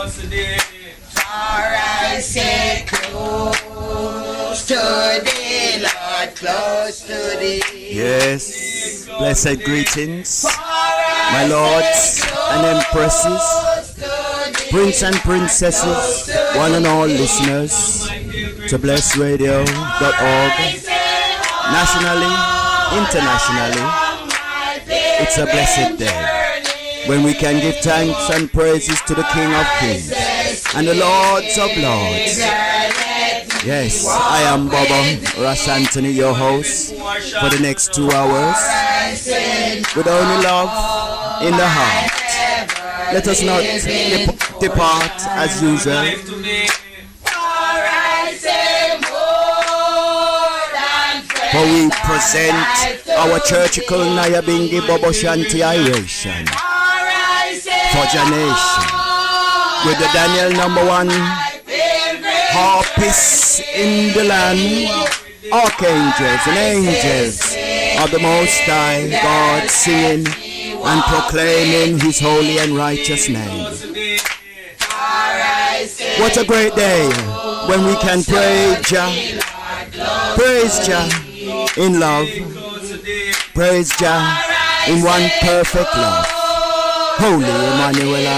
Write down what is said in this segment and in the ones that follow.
For I say close to thee, Lord, close to thee. Yes, blessed greetings, my lords and empresses, prince and princesses, one and all listeners to blessradio.org, nationally, internationally. It's a blessed day when we can give thanks and praises to the King of Kings and the Lords of Lords. Yes, I am Bobo, Antony, your host for the next 2 hours, with only love in the heart. Let us not depart as usual. For we present our churchical Nayabingi Bobo Shanti Iration for your nation with the Daniel #1 harpists in the land, archangels and angels of the Most High God, singing and proclaiming His holy and righteous name. What a great day when we can praise Jah in love, praise Jah in one perfect love. Holy Emmanuel,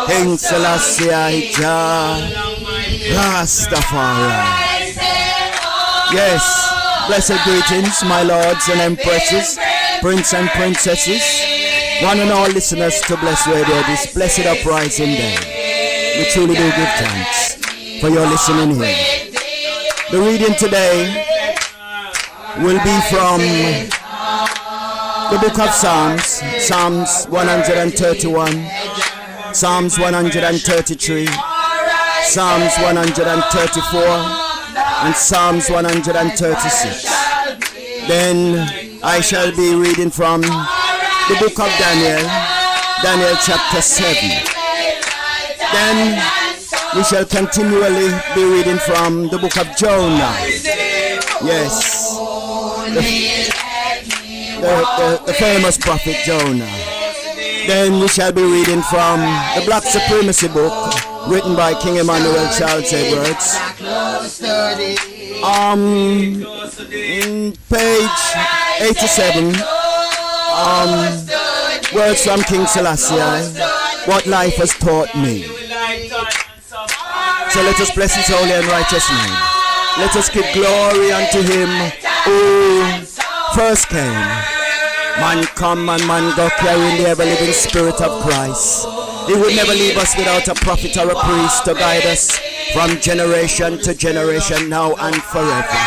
King Selassie, Jah, Rastafari. Yes, blessed greetings, my lords and empresses, prince and princesses, one and all listeners to Bless Radio this blessed uprising day. We truly do give thanks for your listening here. The reading today will be from the book of Psalms, Psalms 131, Psalms 133, Psalms 134, and Psalms 136. Then I shall be reading from the book of Daniel, Daniel chapter 7. Then we shall continually be reading from the book of Jonah. Yes, the famous prophet Jonah. Then we shall be reading from the Black Supremacy book written by King Emmanuel Charles Edwards. In page 87, words from King Selassie, what life has taught me. So let us bless His holy and righteous name. Let us give glory unto Him who first came. Man come and man go, carrying the ever-living Spirit of Christ. He would never leave us without a prophet or a priest to guide us from generation to generation, now and forever.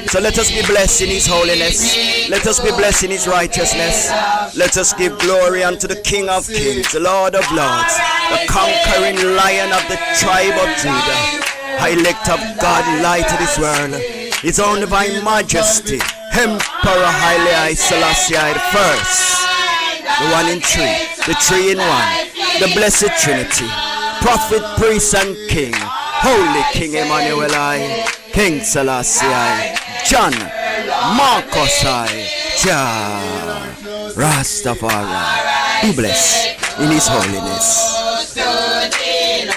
So let us be blessed in His holiness. Let us be blessed in His righteousness. Let us give glory unto the King of Kings, the Lord of Lords, the conquering Lion of the tribe of Judah. Elect of God, light of this world, His own divine majesty, Emperor Haile Selassie I the first, the one in three, the three in one, the blessed Trinity, prophet, priest, and king, holy King Emmanuel I, King Selassie I, John, Marcos I, Jah, Rastafari. Be blessed in His holiness. Close to thee,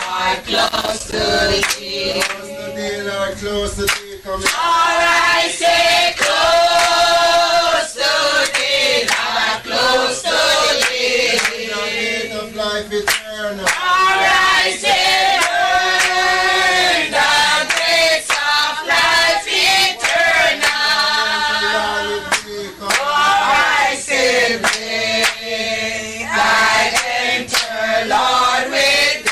Lord, close to thee, come here. I say close to thee, Lord, close to thee. The gate of life eternal. I say earn the grace of life eternal. I say may I enter, Lord, with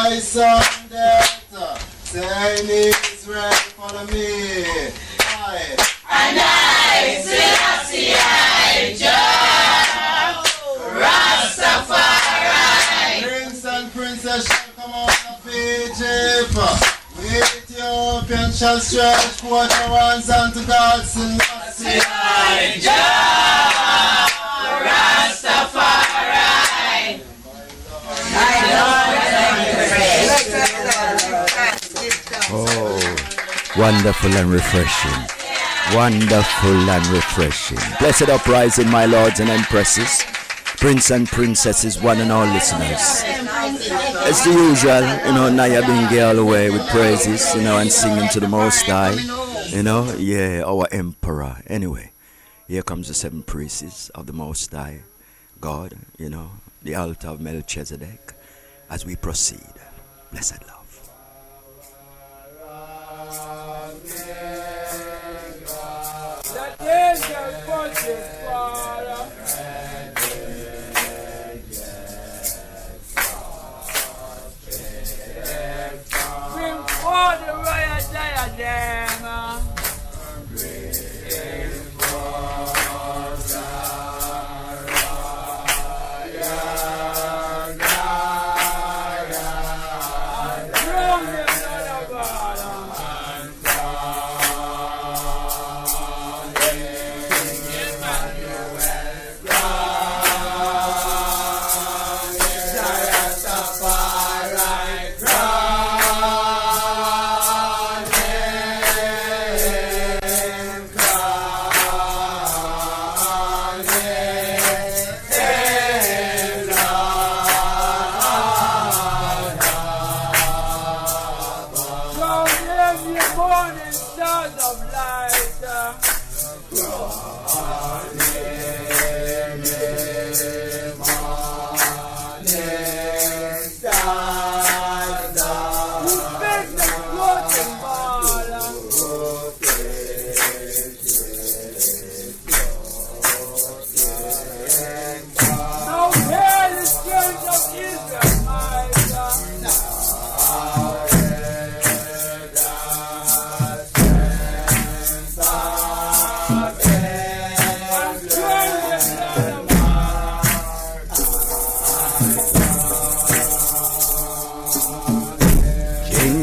my son death. Saying he's ready for me. And I, Selassie, I, Jah, Rastafari. Prince and princess shall come out of Egypt. Ethiopian shall stretch forth their hands unto God, Selassie, I, Jah, Rastafari. Oh, wonderful and refreshing. Wonderful and refreshing. Blessed uprising, my lords and empresses, prince and princesses, one and all listeners. It's the usual, Naya being all the way with praises, and singing to the Most High, yeah, our emperor. Anyway, here comes the 7 priests of the Most High God, the altar of Melchizedek, as we proceed. Blessed love.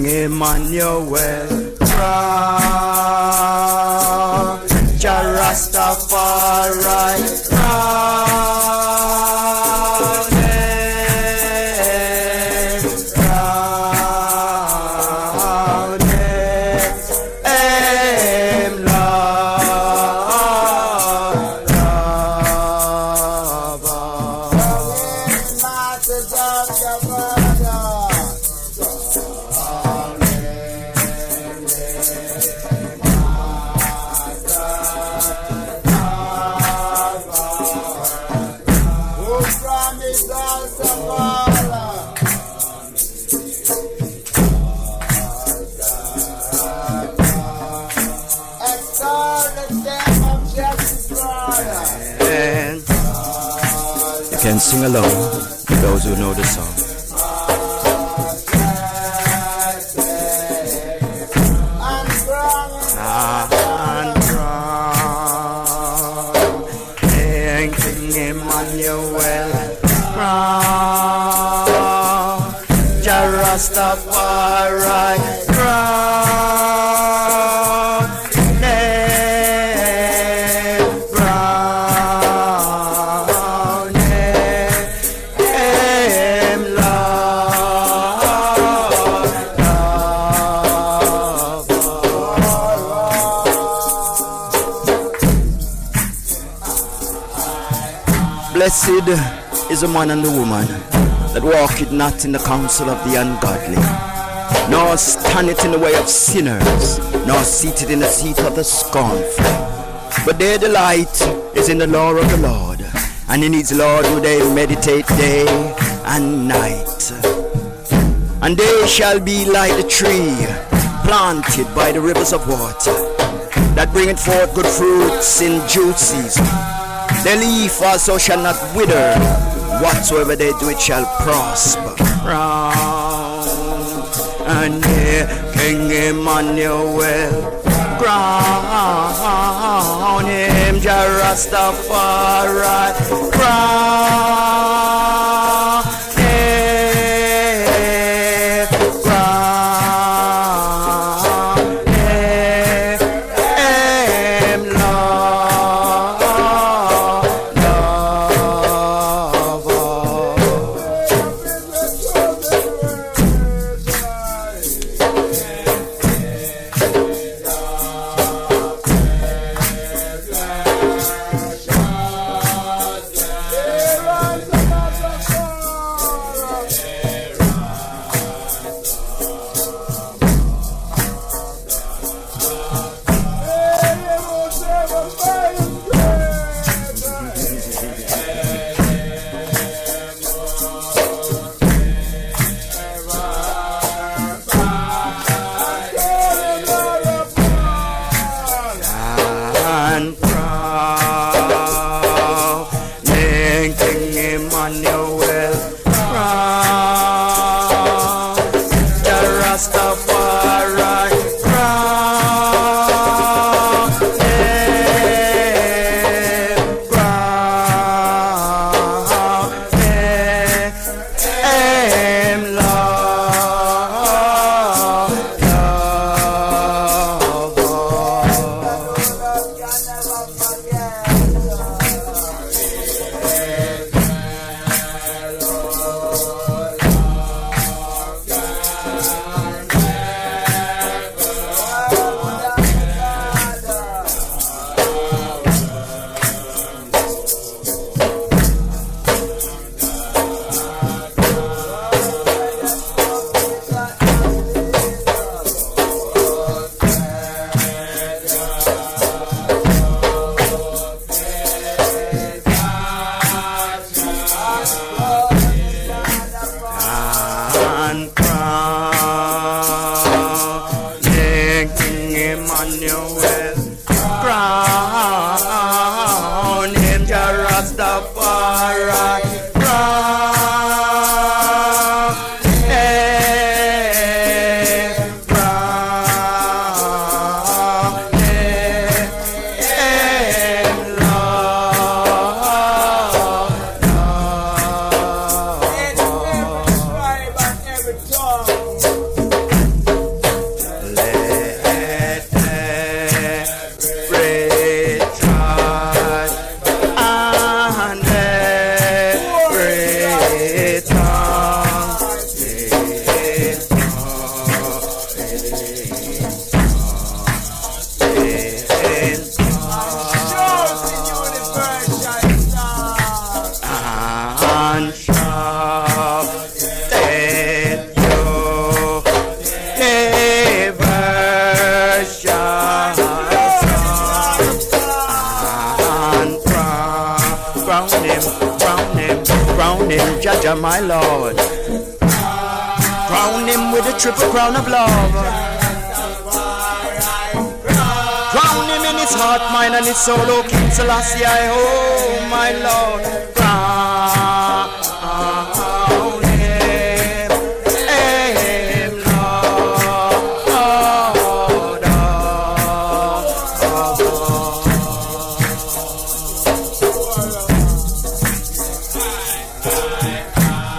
Emmanuel, Jah Rastafari, can sing along to those who know the song. King Emmanuel, Jah Rastafari, Blessed is the man and the woman that walketh not in the counsel of the ungodly, nor standeth in the way of sinners, nor seated in the seat of the scornful. But their delight is in the law of the Lord, and in his law do they meditate day and night. And they shall be like the tree planted by the rivers of water, that bringeth forth good fruits in due season. Their leaf also shall not wither, whatsoever they do it shall prosper. King Emmanuel. Crown him, Jah Rastafari. Crown him, crown him, Lord, Jah, my Lord. Crown him with a triple crown of love. Crown him in his heart, mind, and his soul, O King Selassie, oh my Lord. Crown him, Lord.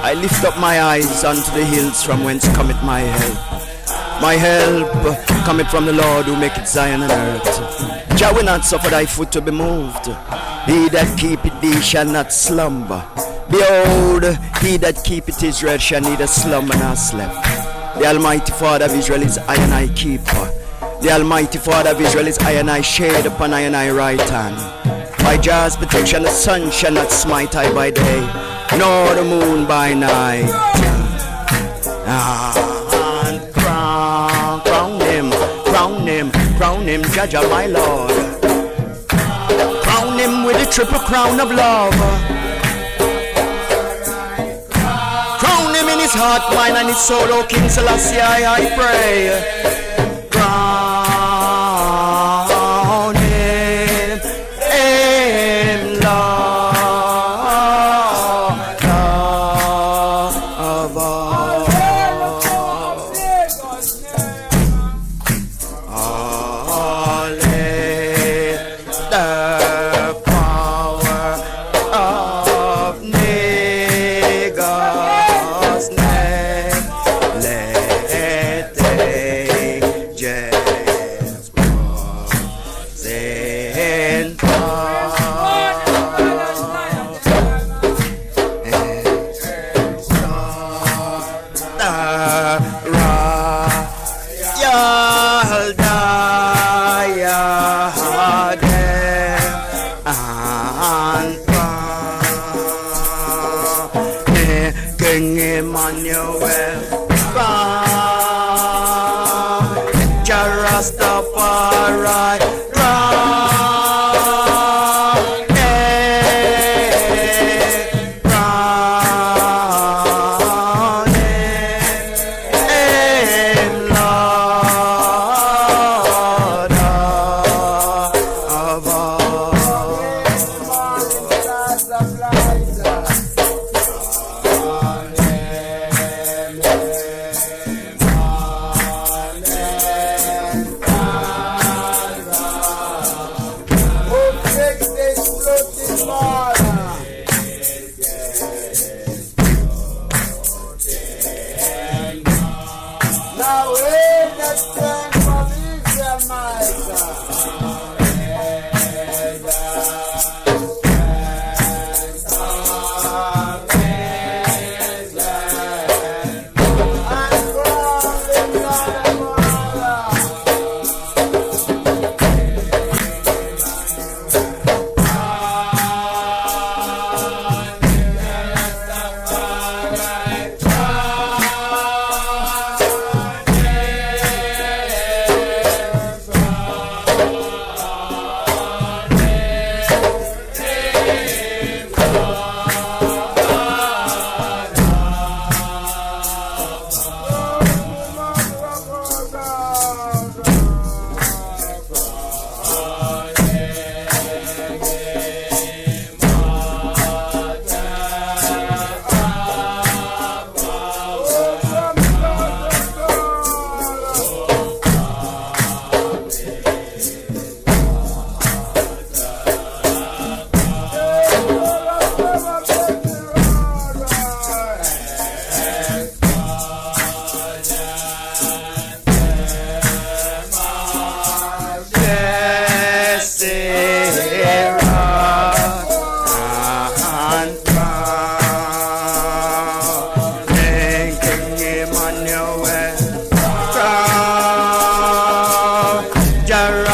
I lift up my eyes unto the hills from whence cometh my help. My help cometh from the Lord who maketh Zion and earth. Jah will not suffer thy foot to be moved. He that keepeth thee shall not slumber. Behold, he that keepeth Israel shall neither slumber nor sleep. The Almighty Father of Israel is I and I keeper. The Almighty Father of Israel is I and I shade upon I and I right hand. By Jah's protection the sun shall not smite I by day, nor the moon by night. And crown him, Jah, Jah, my Lord. Crown him with a triple crown of love. Crown him in his heart, mind, and his soul, O King Selassie, I pray. Crown him, Lord. all die and King Emmanuel,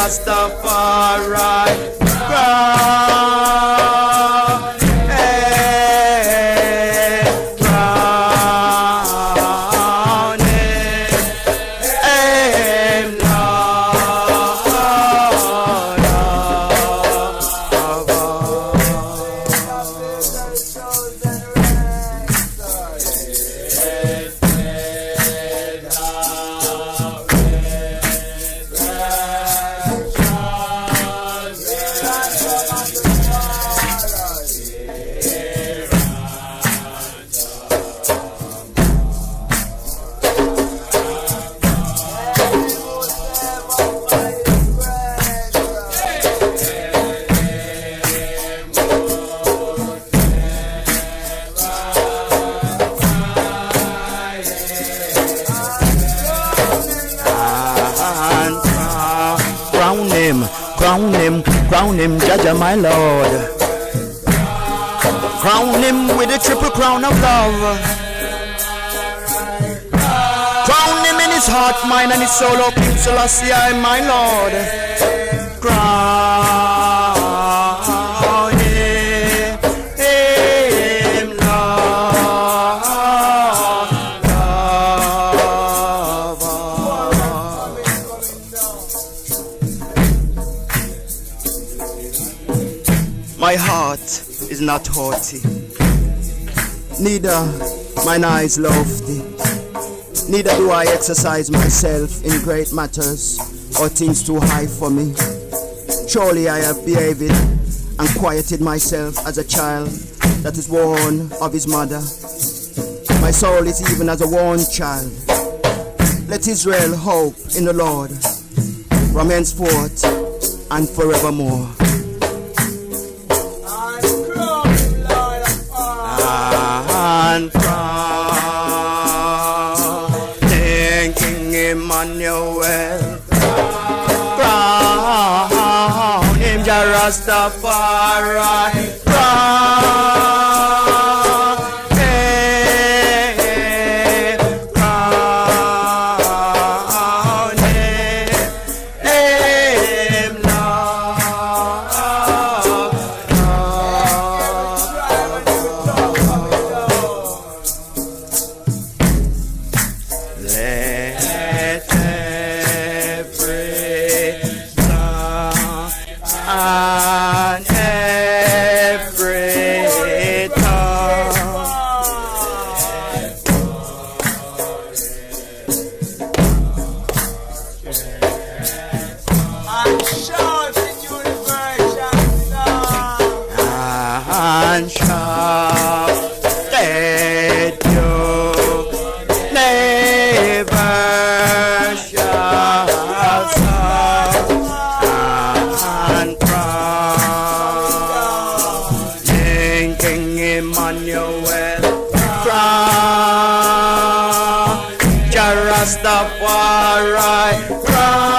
Rastafari, crown him, Jaja my Lord. Crown him with a triple crown of love. Crown him in his heart, mind and his soul, O King Selassie, my Lord. Crown him, My heart is not haughty, neither mine eyes lofty, neither do I exercise myself in great matters or things too high for me. Surely I have behaved and quieted myself as a child that is worn of his mother. My soul is even as a worn child. Let Israel hope in the Lord from henceforth and forevermore. And crown King Emmanuel, crown him Rastafari, crown him, crown him. And shout in universal song. And shout that you never shall stop and cry. King Emmanuel cry. Rastafari cry.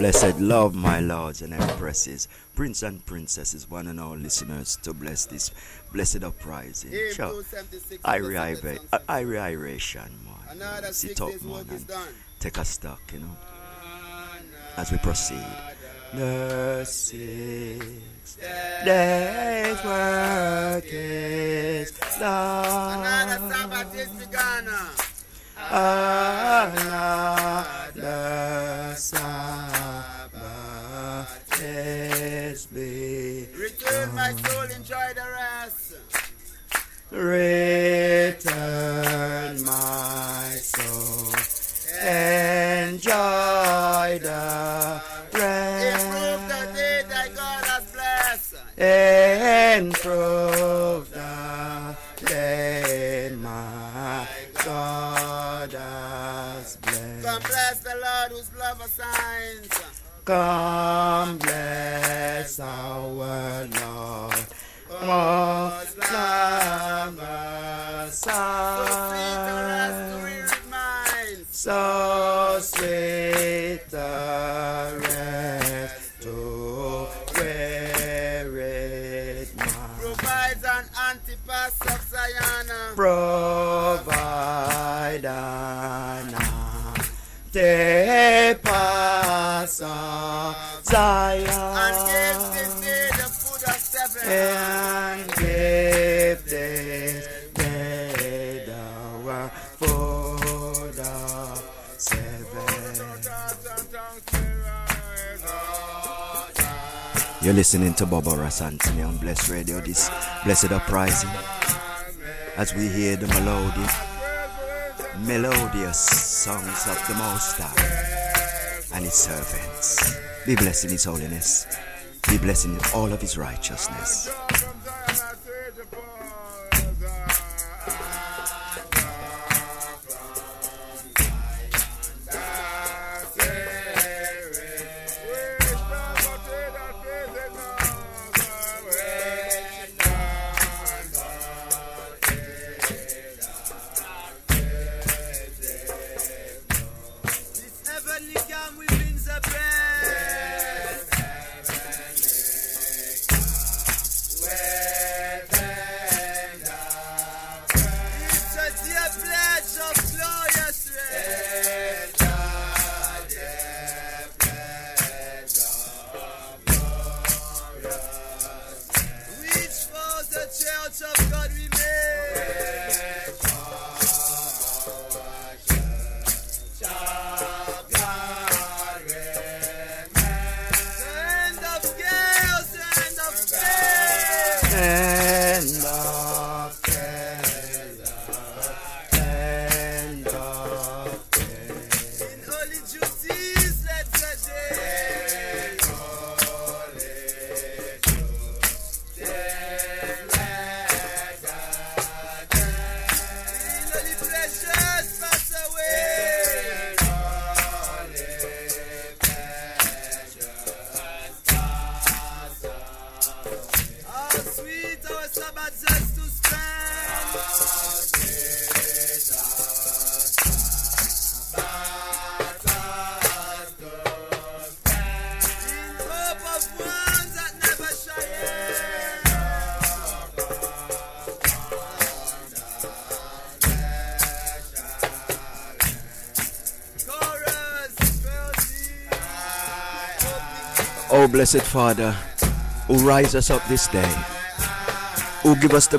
Blessed love, my lords and empresses, prince and princesses, one and all listeners, to bless this blessed uprising. Sure. Iration, man. Sit up, man, and take a stock, you know, as we proceed. The 6 days work is done. Another Sabbath is begun. Another Sabbath is begun. Return, my soul, enjoy the rest. Return, my soul, enjoy the rest. Improve the day that God has blessed. Improve the day my God has blessed. Come bless the Lord whose love assigns. Come bless our Lord, most love assign. So sweet the rest to weary mind. Provides an antipas of Zion. Provide an antipas of Zion. And give this day the food of 7. And give this day the food of 7. You're listening to Bobo Antony on Blessed Radio, this blessed uprising, as we hear the melodious songs of the Most High and His servants. Be blessed in His holiness. Be blessed in all of His righteousness. Oh, blessed Father, who rise us up this day, who give us the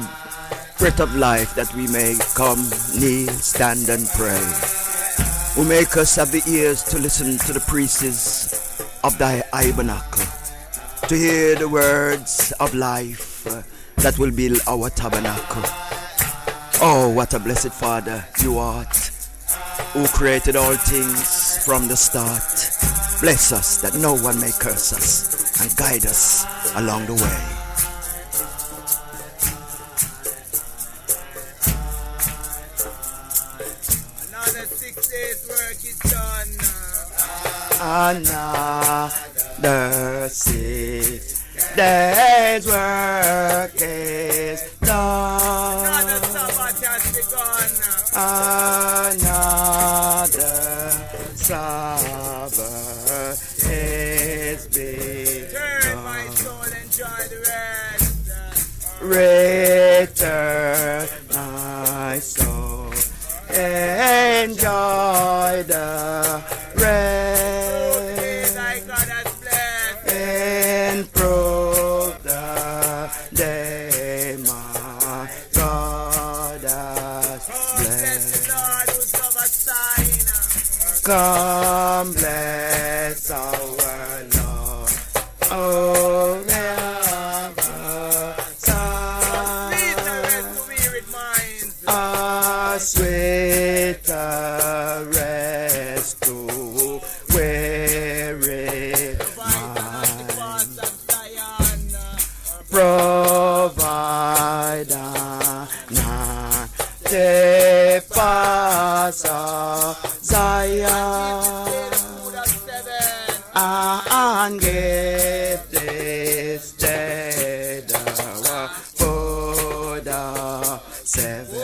breath of life that we may come, kneel, stand and pray, who make us have the ears to listen to the praises of thy tabernacle, to hear the words of life that will build our tabernacle. Oh, what a blessed Father you art, who created all things from the start. Bless us that no one may curse us and guide us along the way. Another 6 days work is done. Another 6 days work is done. Another Sabbath has begun. Another Sabbath return my soul. Enjoy the rest. Improve the day my God has blessed. Come bless our Lord. Oh, a sweeter rest to weary mind. Provider, not the pass of Zion, and give this day the food of seven.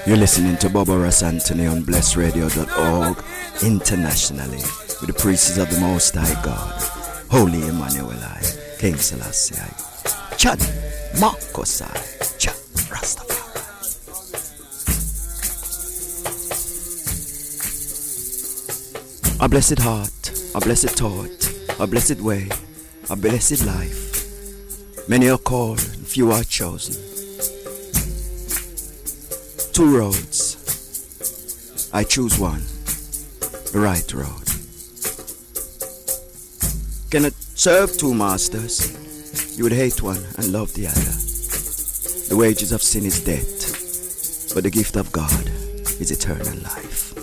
You're listening to Bobo Antony on blessradio.org internationally with the priests of the Most High God, Holy Emmanuel I, King Selassie I, Chad Marcos I, Chad Rastafari. A blessed heart, a blessed thought, a blessed way, a blessed life. Many are called, few are chosen. Two roads. I choose one, the right road. Cannot serve two masters. You would hate one and love the other. The wages of sin is death, but the gift of God is eternal life.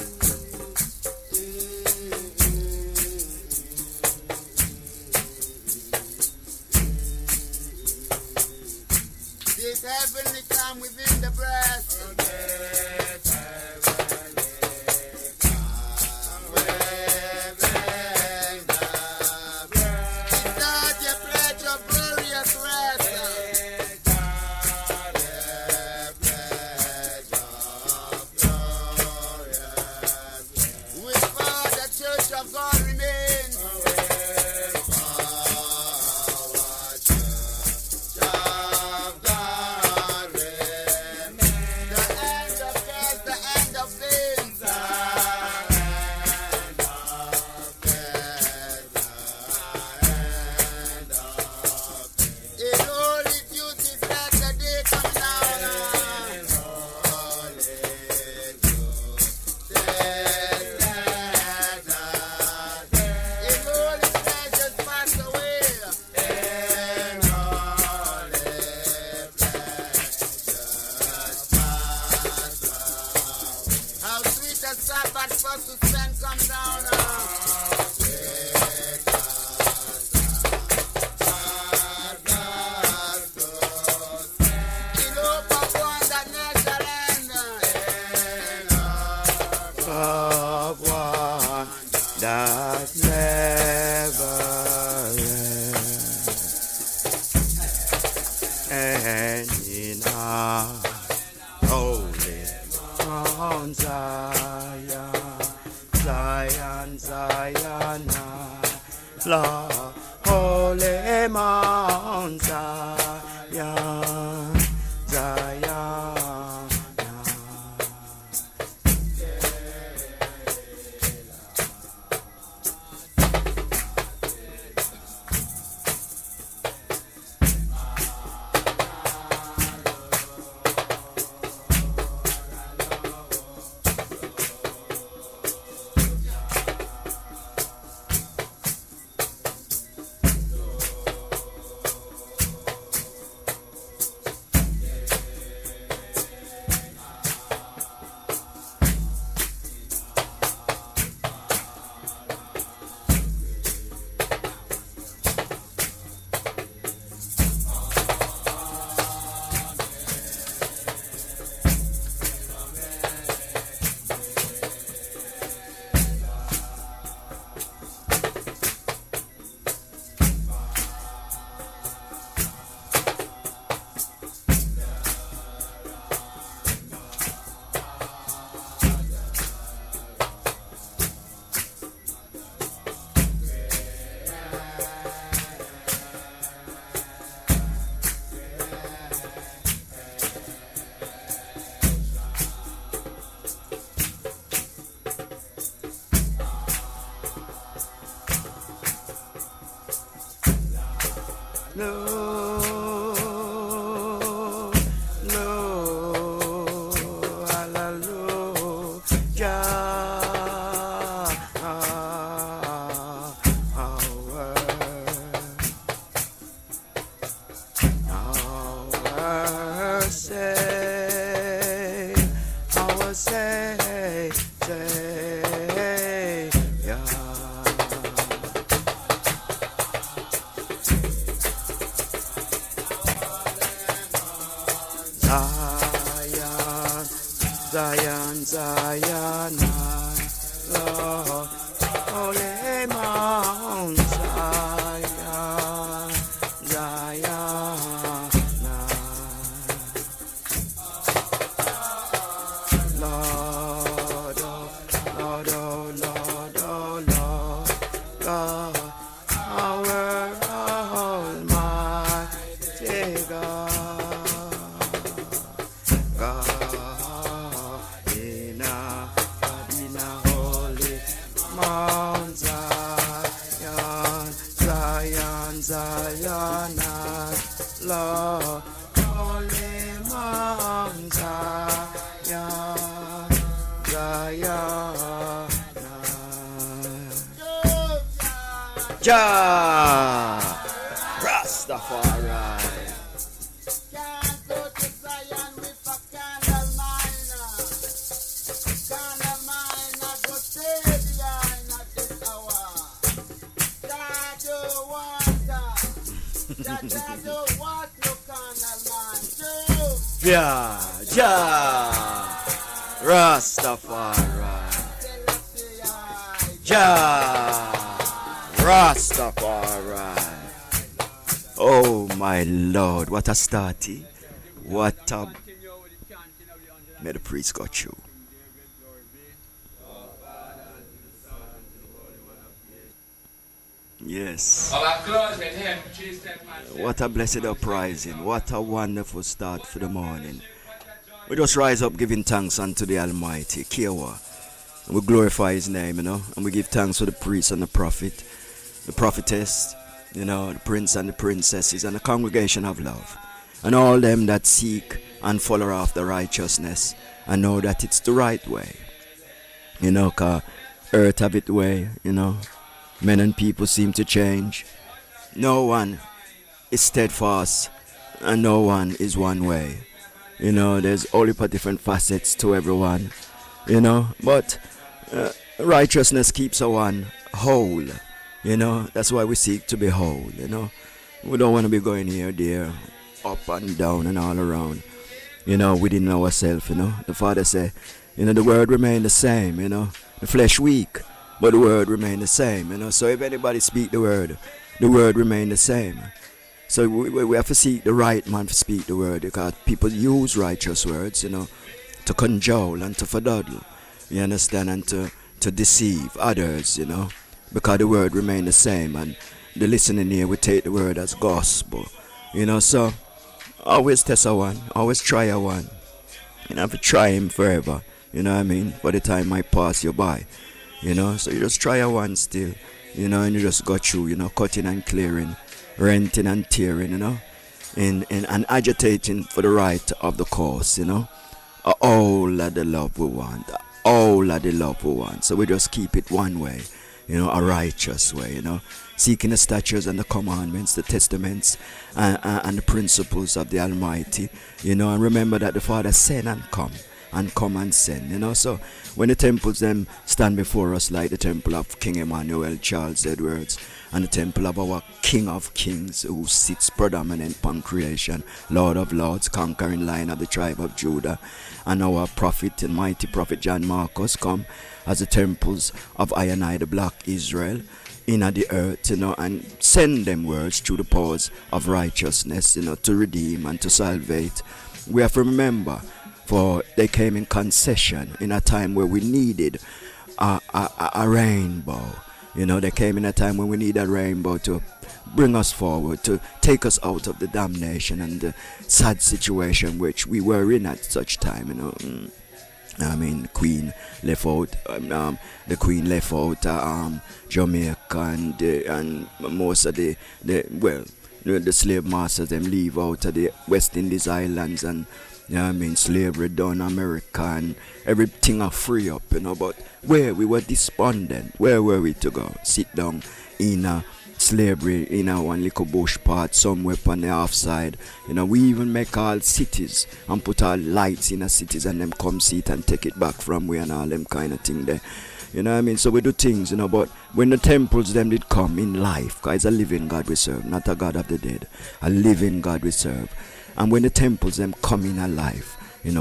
This heavenly come within the breast. That never ends. And in our holy Mount Zion, Zion, Zion, Lord, holy Mount Zion, Zion. Zion, Zion, Lord, Holy Mount Zion, Zion, Lord, oh, Lord, oh, Lord, oh, Lord, God, our Almighty God. Mount Zion, Zion, Zion, Lord, Holy Mount Zion, Zion, Jah, Rastafari. Jah, Jah, Rastafari. Jah, Rastafari. Oh my Lord, what a starty. What a... May the priest got you. Yes. What a blessed uprising. What a wonderful start for the morning. We just rise up giving thanks unto the Almighty, Kiewa. And we glorify His name, and we give thanks for the priest and the prophet, the prophetess, the prince and the princesses, and the congregation of love. And all them that seek and follow after righteousness and know that it's the right way. Cause earth have its way, Men and people seem to change. No one is steadfast and no one is one way. There's only different facets to everyone. But righteousness keeps a one whole. That's why we seek to be whole. We don't want to be going here, there, up and down and all around. Within ourselves. The Father said, the word remain the same. The flesh weak, but the word remain the same. So if anybody speak the word remain the same. So we have to seek the right man to speak the word, because people use righteous words, to cajole and to fuddle, you understand, and to deceive others, because the word remain the same, and the listening here, we take the word as gospel, so always test a one, always try a one, have to try him forever, for the time might pass you by, so you just try a one still, and you just go through, cutting and clearing, renting and tearing, and agitating for the right of the cause, all of the love we want, all of the love we want. So we just keep it one way, a righteous way, seeking the statutes and the commandments, the testaments, and the principles of the Almighty, and remember that the Father sent and come and send, so when the temples them stand before us, like the temple of King Emmanuel, Charles Edwards, and the temple of our King of Kings, who sits predominant upon creation, Lord of Lords, conquering Lion of the tribe of Judah, and our prophet and mighty prophet John Marcus come as the temples of I and I, the black Israel, in the earth, and send them words through the powers of righteousness, to redeem and to salvate. We have to remember, for they came in concession in a time where we needed a rainbow. They came in a time when we need a rainbow to bring us forward, to take us out of the damnation and the sad situation which we were in at such time. Queen left out. The Queen left out Jamaica and most of the the slave masters them leave out of the West Indies islands, and slavery done America and everything are free up, but where we were despondent, where were we to go? Sit down in a slavery in a one little bush part somewhere on the offside. We even make all cities and put all lights in the cities and them come see it and take it back from we and all them kind of thing there. So we do things, but when the temples them did come in life, guys, a living God we serve, not a God of the dead, a living God we serve. And when the temples them come in a life,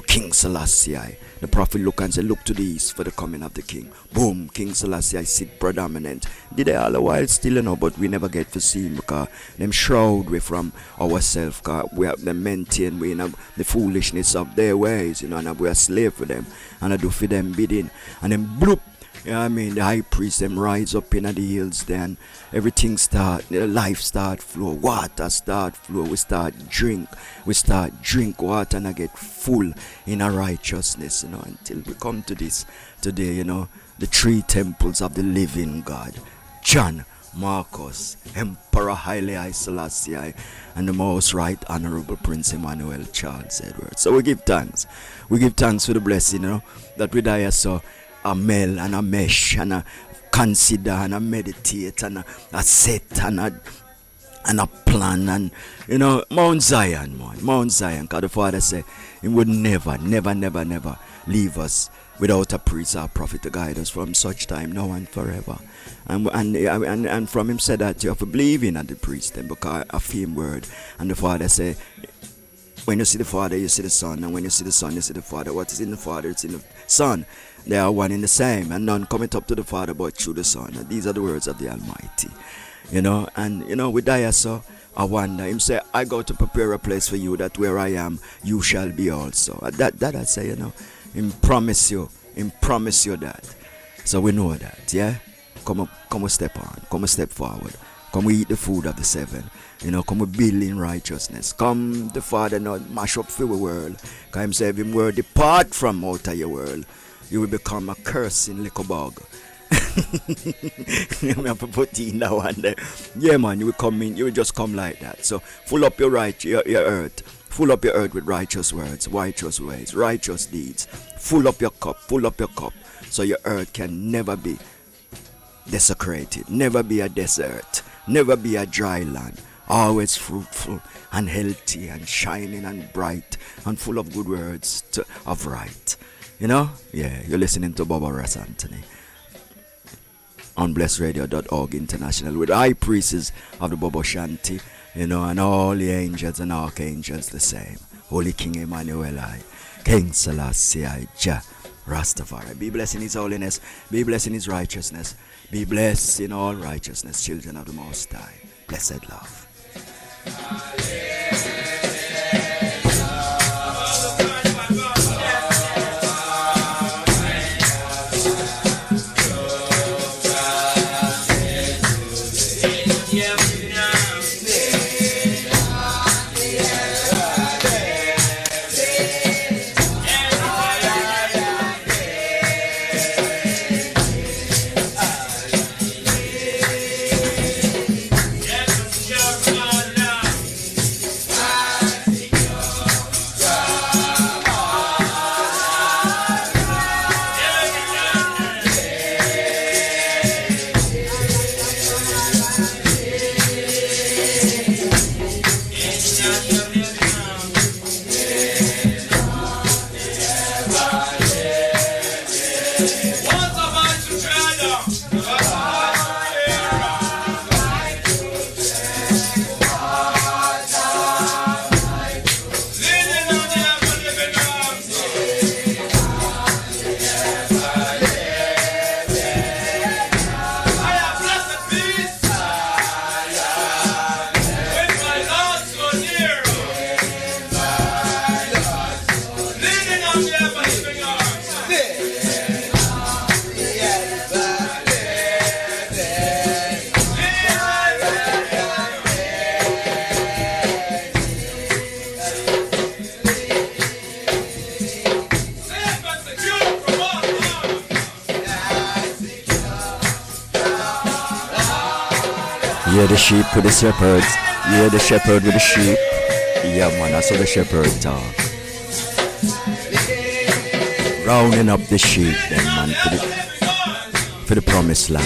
King Selassie, the prophet look and say, look to the east for the coming of the king. Boom, King Selassie sit predominant. Did they all the while still, but we never get to see him because them shroud we from ourselves, because we have them maintain we the foolishness of their ways, and we are slave for them, and I do for them bidding, and then bloop. The high priest them rise up in the hills, then everything start, the life start flow, water start flow, we start drink water and I get full in a righteousness, until we come to this today, the three temples of the living God, John, Marcus, Emperor Haile Selassie, and the most right honorable Prince Emmanuel Charles Edward. So we give thanks for the blessing, that we die so a mel and a mesh and a consider and a meditate and a set and a plan, and Mount Zion, because the Father said he would never leave us without a priest or prophet to guide us from such time now and forever. And from him said that you have to believe in the priest then, because a fame word. And the Father said, when you see the Father, you see the Son, and when you see the Son, you see the Father. What is in the Father, it's in the Son. They are one in the same, and none cometh up to the Father but through the Son. And these are the words of the Almighty. And with that, so I wonder, him say, I go to prepare a place for you, that where I am, you shall be also. That I say, him promise you that. So we know that, yeah? Come a step on, come a step forward. Come we eat the food of the seven. Come we build in righteousness. Come the Father not mash up for the world. Because him say, if him word depart from out of your world, you will become a cursing little bug. You have to put in that one there. Yeah, man, you will come in, you will just come like that. So full up your earth. Full up your earth with righteous words, righteous ways, righteous deeds. Full up your cup. So your earth can never be desecrated, never be a desert, never be a dry land. Always fruitful and healthy and shining and bright and full of good words of right. Yeah, you're listening to Bobo Antony on blessradio.org international with the high priests of the Bobo Shanti, and all the angels and archangels the same. Holy King Emmanuel, King Selassie, Jah, Rastafari. Be blessed in his holiness, be blessed in his righteousness, be blessed in all righteousness, children of the Most High. Blessed love. Yeah, the sheep with the shepherds, You're the shepherd with the sheep. Yeah, man, that's how the shepherd talk. Rounding up the sheep, then, man, for the promised land.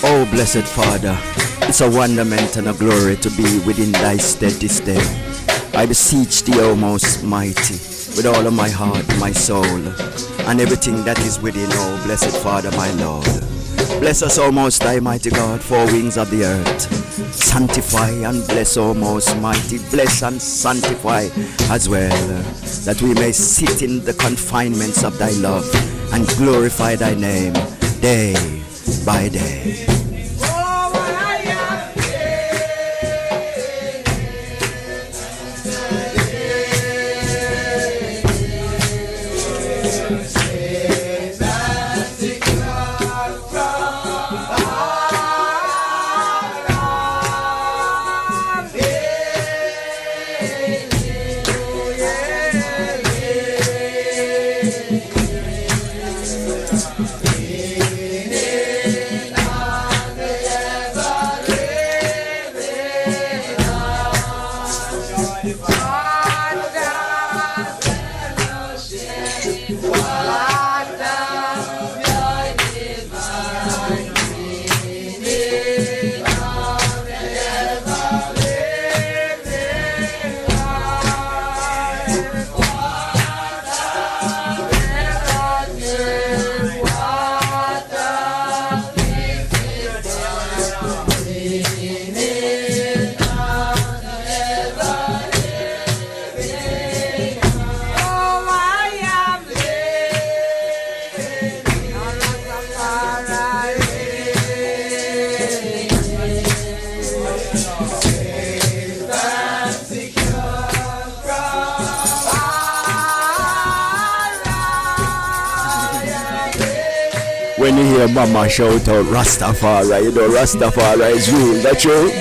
Oh, blessed Father, it's a wonderment and a glory to be within thy steady stay. I beseech thee, O most mighty, with all of my heart, my soul, and everything that is within, oh blessed Father, my Lord. Bless us, O most high, mighty God, four wings of the earth. Sanctify and bless, O most mighty, bless and sanctify as well, that we may sit in the confinements of thy love and glorify thy name day by day. When you hear Mama shout out Rastafari, you know Rastafari is real, that's true?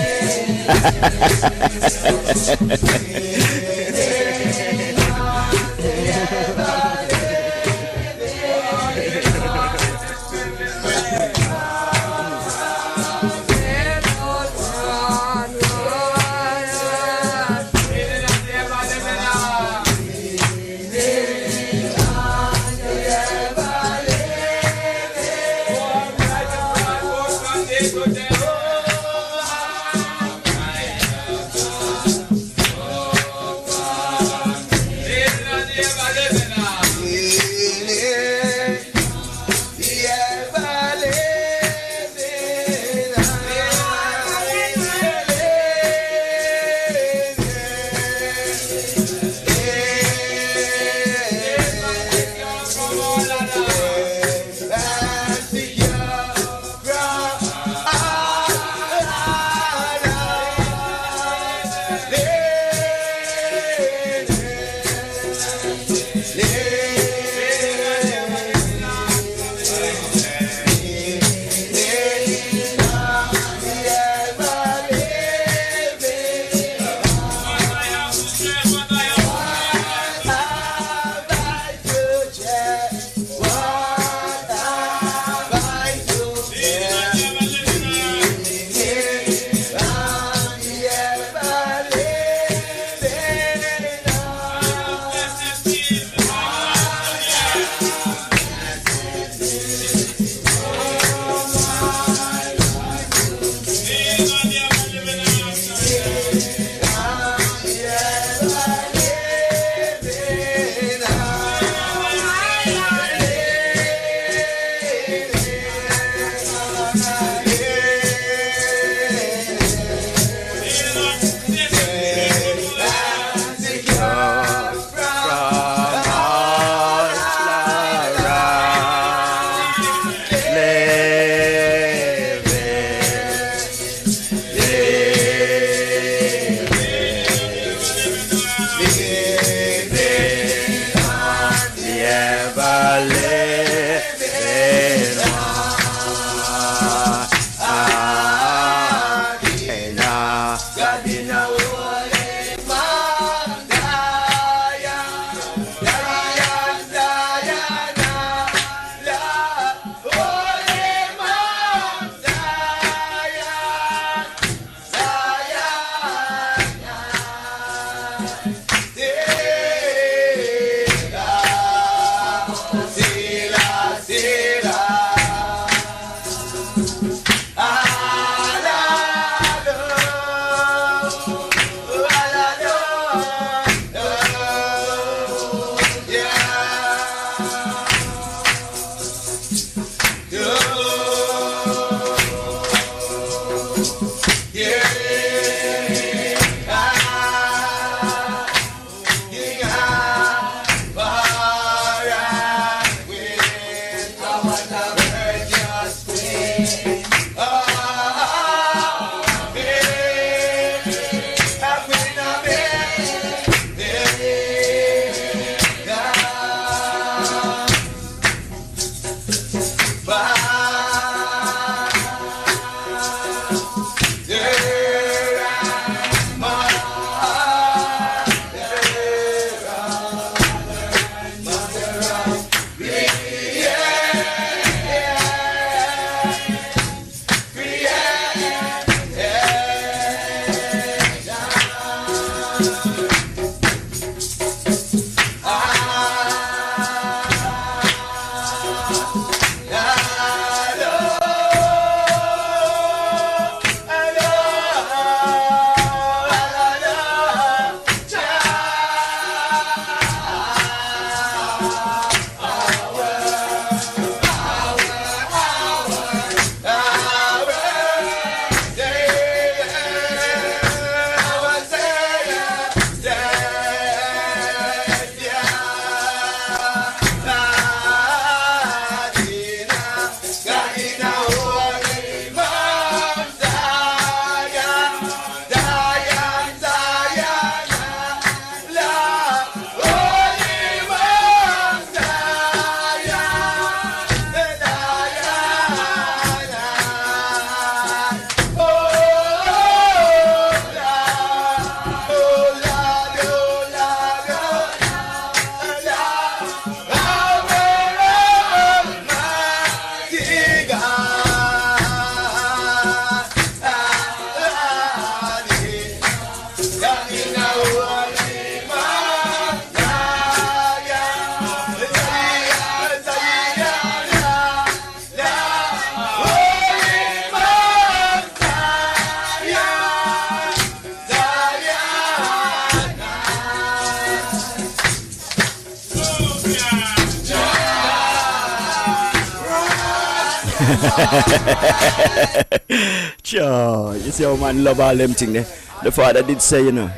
Sure, you see how man love all them thing there. The father did say, you know.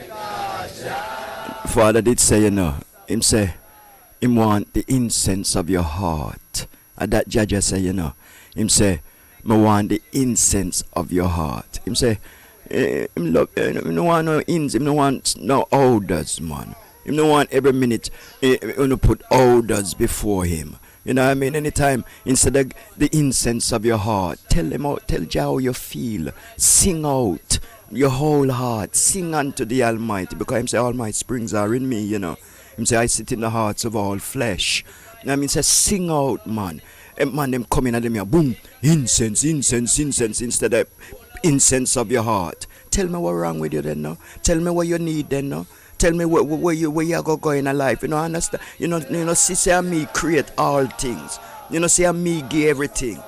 The father did say, you know. Him say, him want the incense of your heart. And that judge say, you know. Him say, me want the incense of your heart. Him say, him love, him no want no incense, him no want no odors, man. Him no want every minute, him put odors before him. You know what I mean? Anytime, instead of the incense of your heart, tell him out, tell Jah how you feel. Sing out your whole heart. Sing unto the Almighty. Because him say, all my springs are in me, you know. Him say, I sit in the hearts of all flesh. You know what I mean? Say, sing out, man. And man, them coming at them here, boom, incense, incense, incense, instead of incense of your heart. Tell me what's wrong with you then, no? Tell me what you need then, no? Tell me where you go in a life. You know, understand? You know, see and me create all things. You know, see and me give everything.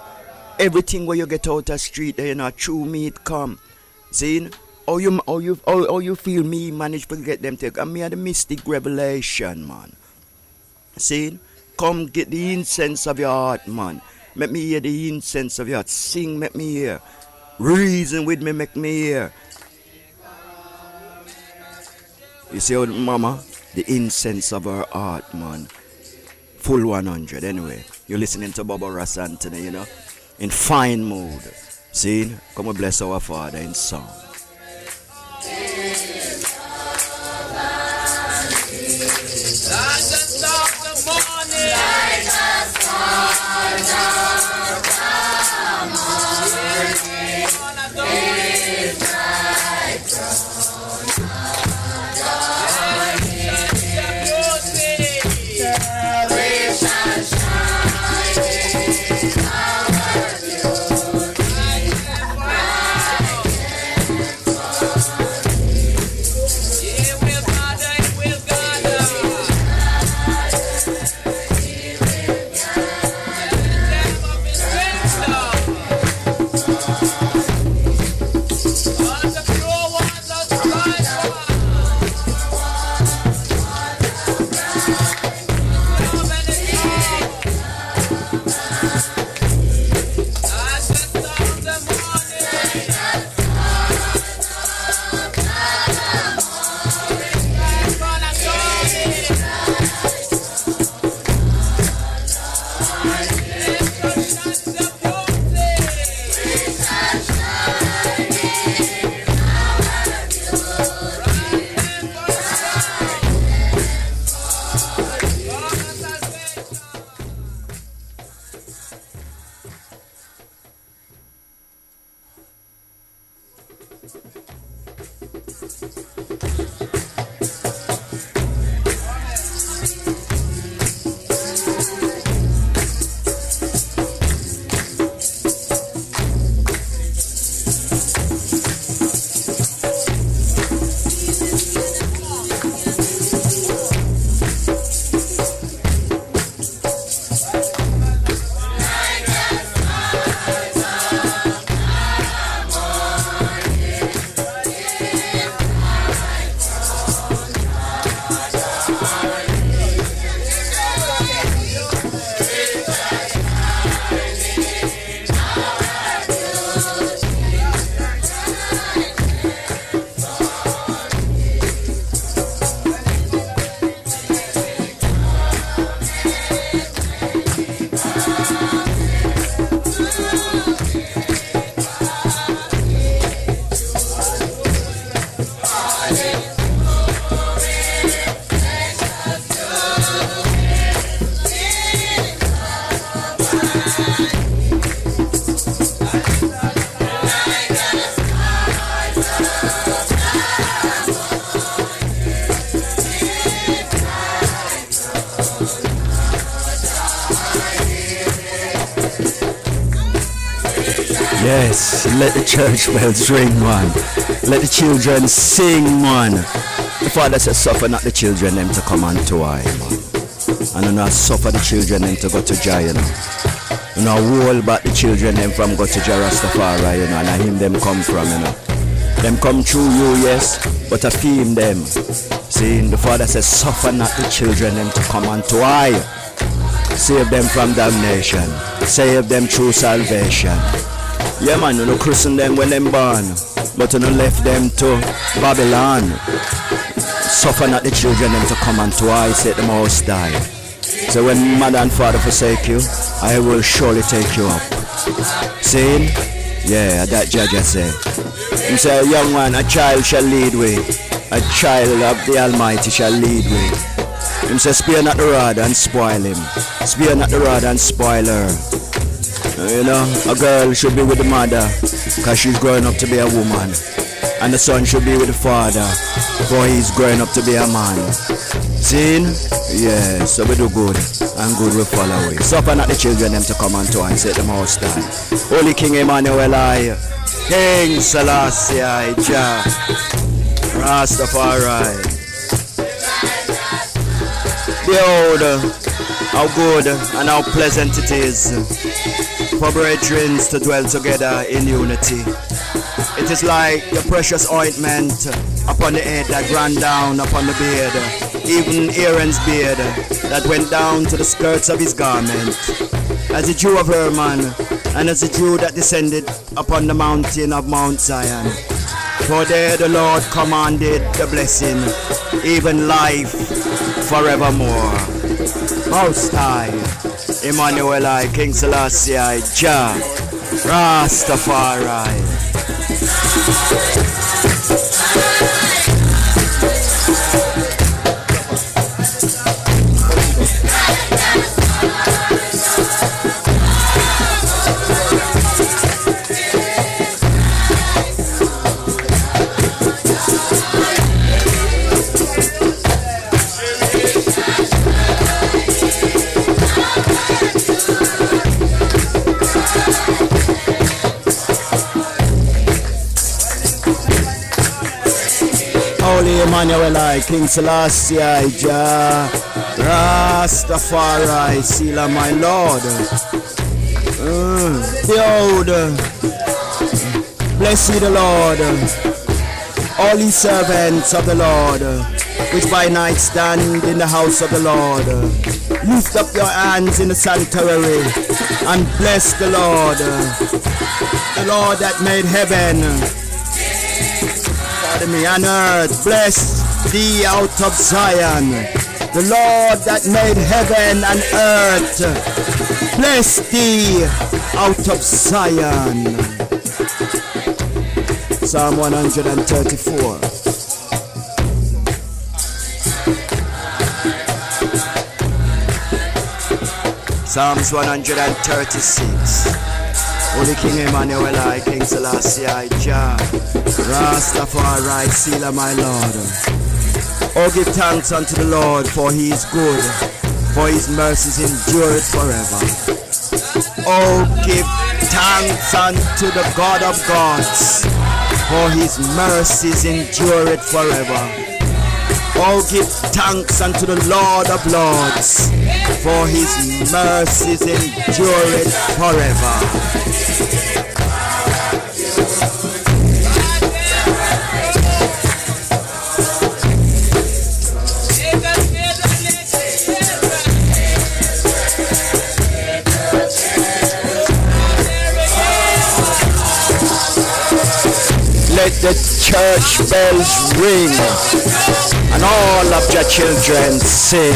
Everything where you get out the street, you know, through me it come. See? How you feel me manage to get them take. And me are the mystic revelation, man. See? Come get the incense of your heart, man. Make me hear the incense of your heart. Sing, make me hear. Reason with me, make me hear. You see how mama, the incense of her heart, man. Full 100 anyway. You're listening to Bobo Antony, you know. In fine mood. See? Come and bless our Father in song. Yes, let the church bells ring, man. Let the children sing, man. The Father says, suffer not the children them to come unto I, man. And do not suffer the children them to go to Jah, you know. You know, hold back the children them from go to Jah Rastafari, you know, and him them come from, you know. Them come through you, yes, but I feel them. See, the Father says, suffer not the children them to come unto I. Save them from damnation. Save them through salvation. Yeah, man, you know, christen them when them born, but you know, left them to Babylon. Suffer not the children them to come unto I, said the Most High. So when mother and father forsake you, I will surely take you up. See? Yeah, that judge say. He say, a young man, a child shall lead way. A child of the Almighty shall lead way. He say, spare not the rod and spoil him. Spare not the rod and spoil her. You know, a girl should be with the mother because she's growing up to be a woman. And the son should be with the father for he's growing up to be a man. Seen? Yeah, so we do good and good we follow it. Suffer not the children them to come unto and set them Most High. Holy King Emmanuel I, King Selassie I, Jah Rastafari. Behold how good and how pleasant it is for brethren to dwell together in unity. It is like the precious ointment upon the head that ran down upon the beard, even Aaron's beard that went down to the skirts of his garment. As the dew of Hermon, and as the dew that descended upon the mountain of Mount Zion. For there the Lord commanded the blessing, even life forevermore. Most High, Emmanuel I, King Selassie I, Jah Rastafari. Holy Emmanuel I, King Selassie I, Jah Rastafari, Sila my Lord. Behold, bless ye the Lord, all ye servants of the Lord, which by night stand in the house of the Lord. Lift up your hands in the sanctuary and bless the Lord that made heaven and earth. Bless thee out of Zion, the Lord that made heaven and earth. Bless thee out of Zion. Psalm 134. Psalms 136. Holy King Emmanuel, I, King Selassie, I, Jah, Rastafari, Sealer, my Lord. Oh, give thanks unto the Lord, for he is good, for his mercies endure forever. Oh, give thanks unto the God of gods, for his mercies endure forever. Oh, give thanks unto the Lord of lords, for his mercies endure forever. Let the church bells ring and all of your children sing.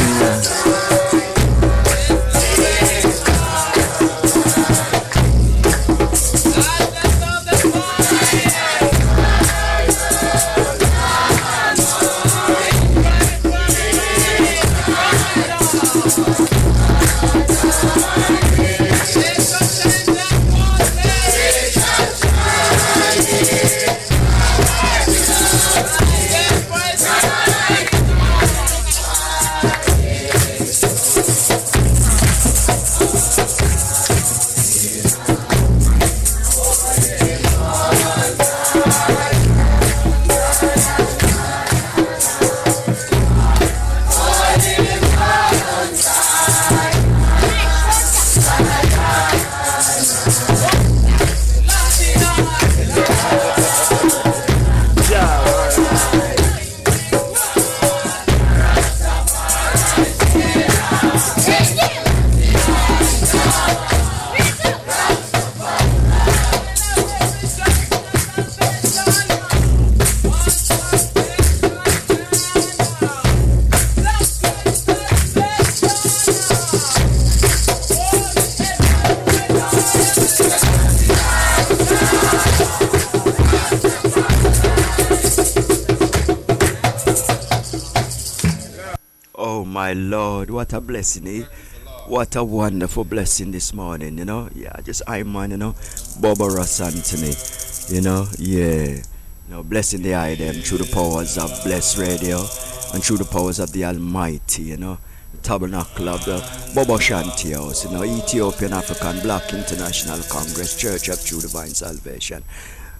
My Lord, what a blessing, eh? What a wonderful blessing this morning, you know. Yeah, just I'm man, you know, Bobo Antony, you know, yeah. You know, blessing the item through the powers of Blessed Radio and through the powers of the Almighty, you know. The tabernacle of the Bobo Shanti House, you know, Ethiopian African Black International Congress, Church of True Divine Salvation.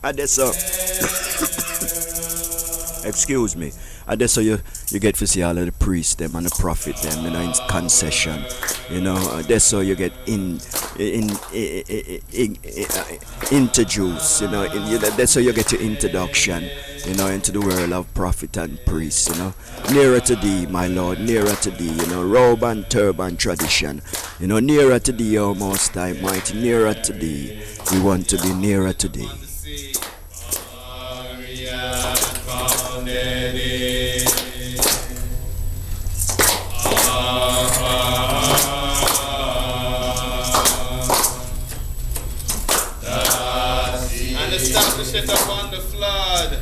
And that's excuse me. And that's how you get to see all of the priests them and the prophet them, you know, in concession. You know, that's how you get introduced, you know, that's how you get your introduction, you know, into the world of prophet and priest, you know. Nearer to thee, my Lord, nearer to thee, you know, robe and turban tradition, you know, nearer to thee, O Most High Mighty, nearer to thee. We want to be nearer to thee. And establish it upon the flood.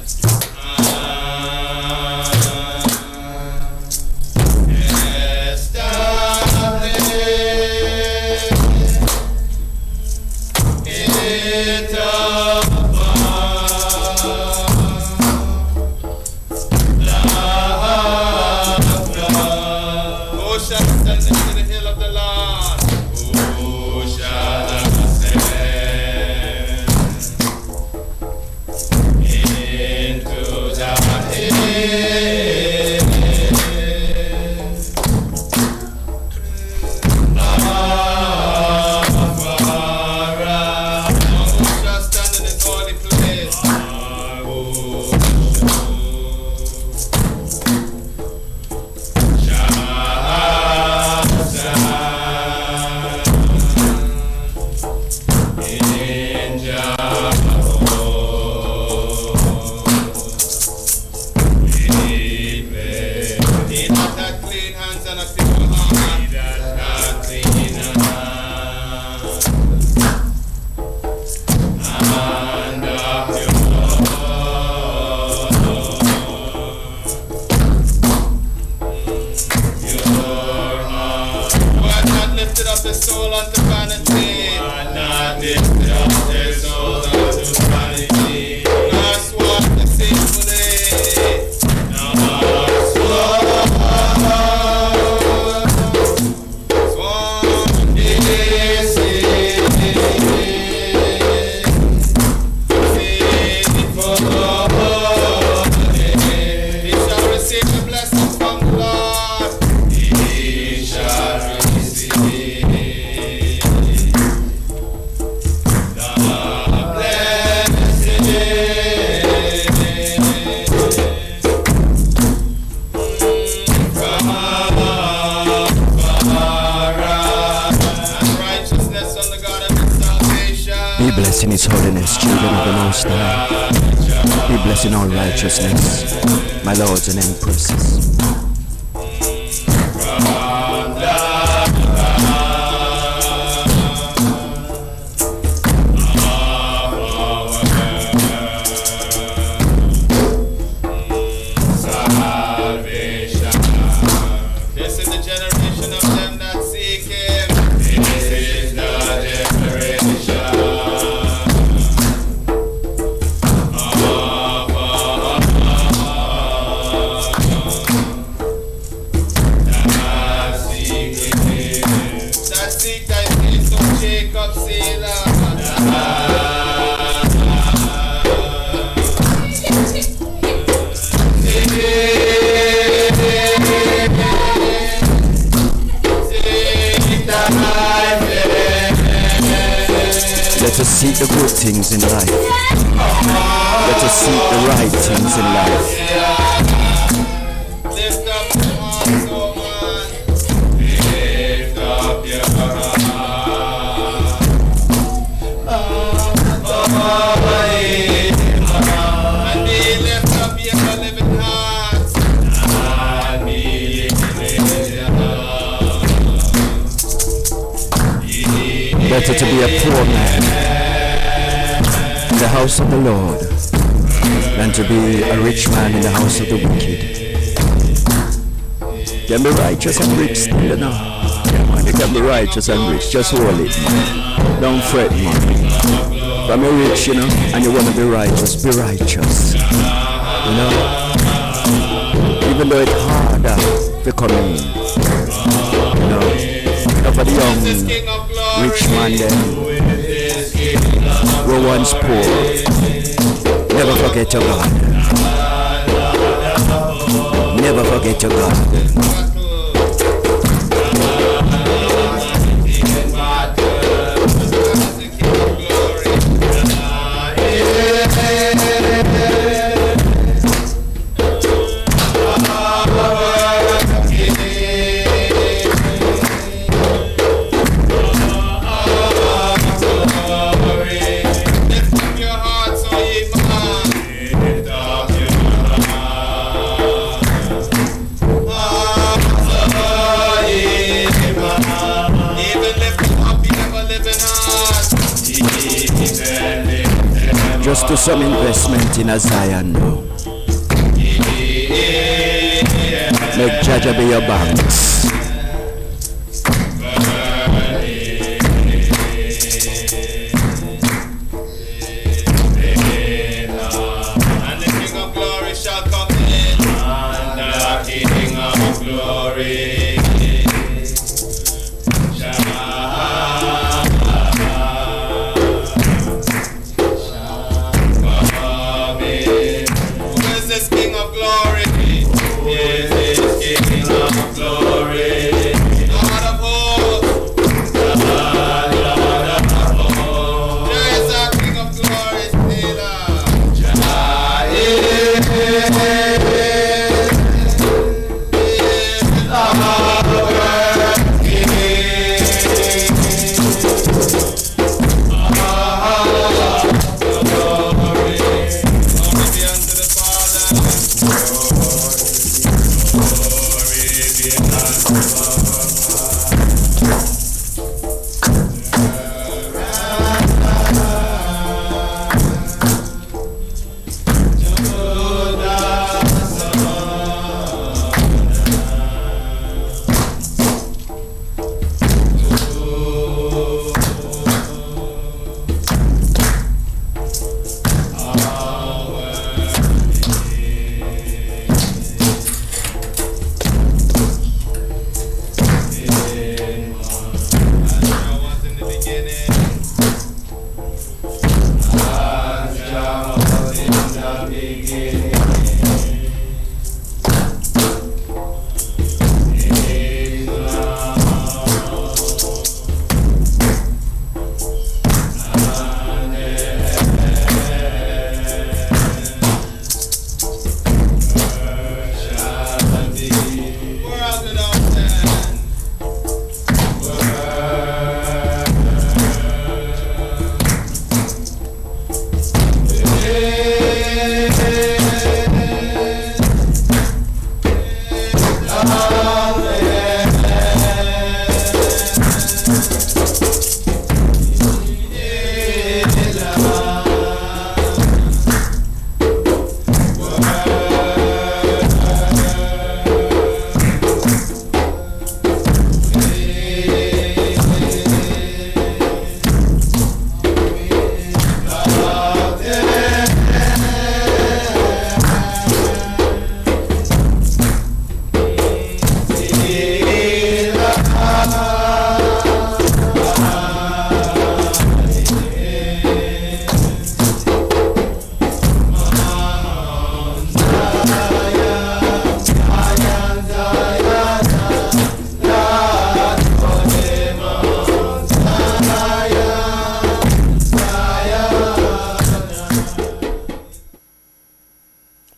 soul unto vanity. And not lift up their soul unto vanity. Last one to sinfully. Last one. Swan is he shall receive the blessings from the Lord. He shall receive the and righteousness on the God of his salvation. Be blessed in his holiness, children of the Most High. Be blessed in all righteousness, my lords and empresses. This is the generation of them that seek him. This is the generation that seek thy face, O Jacob, Let us seek the good things in life. Let us seek the right things in life. Lift up your heart, O man. Lift up your heart. And be lift up your living heart. And be lifted up. Better to be a poor man in the house of the Lord than to be a rich man in the house of the wicked. You can be righteous and rich still, you know. Yeah, man, you can be righteous and rich. Just hold it, man. Don't fret, man. If you're rich, you know, and you want to be righteous, be righteous. You know? Even though it's harder to come in. You know? For the young rich man then, who once poor, never forget your God. Never forget your God. Just do some investment in a Zion now. Make Jaja be your banks. And the King of Glory shall come in. And the King of Glory shall come in. Who is this King of Glory? Who is this King of Glory?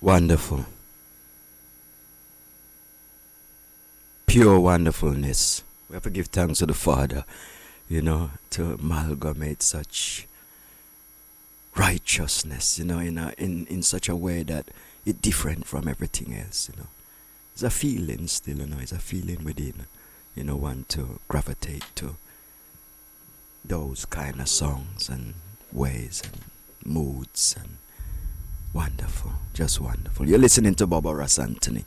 Wonderful. Pure wonderfulness. We have to give thanks to the Father, to amalgamate such righteousness, in such a way that it's different from everything else, It's a feeling still, it's a feeling within, want to gravitate to those kind of songs and ways and moods and wonderful, just wonderful. You're listening to Bobo Antony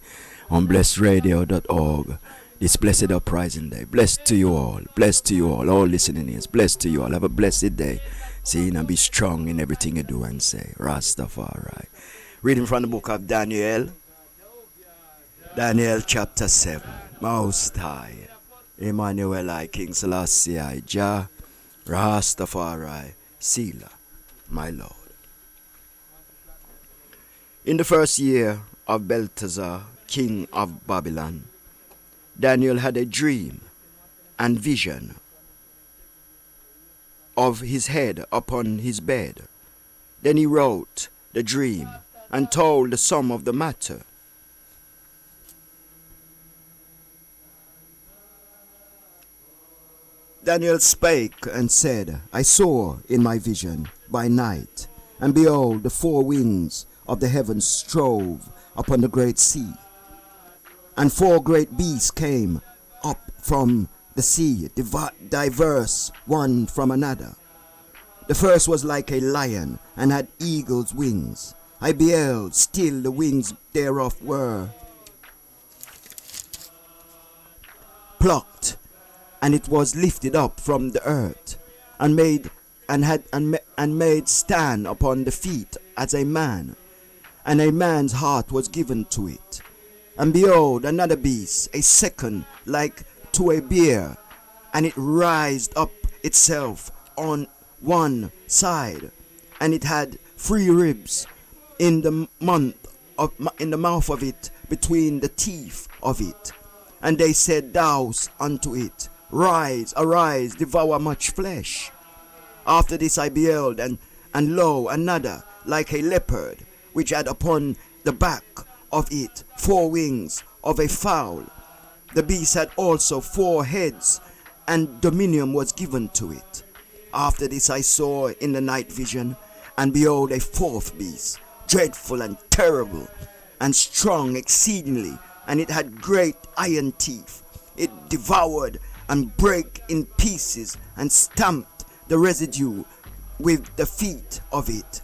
on blessradio.org. This blessed uprising day. Blessed to you all. Blessed to you all listening ears. Blessed to you all. Have a blessed day. See, and be strong in everything you do and say. Rastafari. Reading from the book of Daniel. Daniel chapter 7. Most High. Emmanuel I, King Selassie I, Jah, Rastafari, Selah, my Lord. In the first year of Belteshazzar, king of Babylon, Daniel had a dream and vision of his head upon his bed. Then he wrote the dream and told the sum of the matter. Daniel spake and said, I saw in my vision by night, and behold, the four winds of the heavens strove upon the great sea. And four great beasts came up from the sea, diverse one from another. The first was like a lion, and had eagle's wings. I beheld, still the wings thereof were plucked, and it was lifted up from the earth, and made stand upon the feet as a man, and a man's heart was given to it. And behold, another beast, a second like to a bear, and it rised up itself on one side, and it had 3 ribs in the mouth of it, between the teeth of it. And they said thus unto it, Rise, arise, devour much flesh. After this I beheld, and lo, another like a leopard, which had upon the back of it 4 wings of a fowl. The beast had also 4 heads, and dominion was given to it. After this I saw in the night vision, and behold, a 4th beast, dreadful and terrible, and strong exceedingly, and it had great iron teeth. It devoured and brake in pieces, and stamped the residue with the feet of it.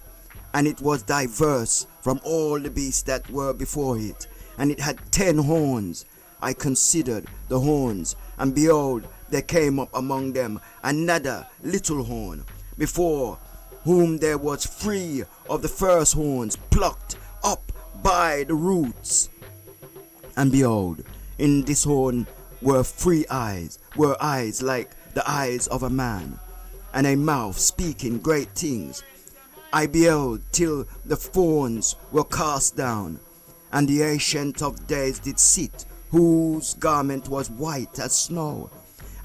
And it was diverse from all the beasts that were before it, and it had 10 horns. I considered the horns, and behold, there came up among them another little horn, before whom there was 3 of the first horns plucked up by the roots. And behold, in this horn were 3 eyes, like the eyes of a man, and a mouth speaking great things. I beheld till the thorns were cast down, and the Ancient of Days did sit, whose garment was white as snow,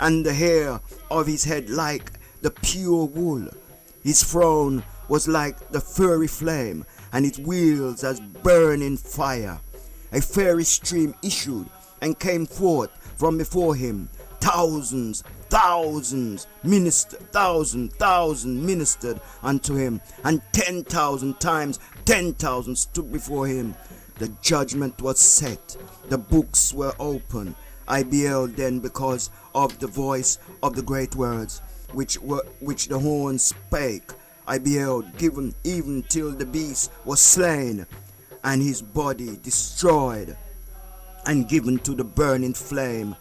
and the hair of his head like the pure wool. His throne was like the fiery flame, and its wheels as burning fire. A fiery stream issued and came forth from before him. Thousands ministered unto him, and 10,000 times 10,000 stood before him. The judgment was set, the books were open. I beheld then, because of the voice of the great words which the horn spake. I beheld, given even till the beast was slain, and his body destroyed, and given to the burning flame.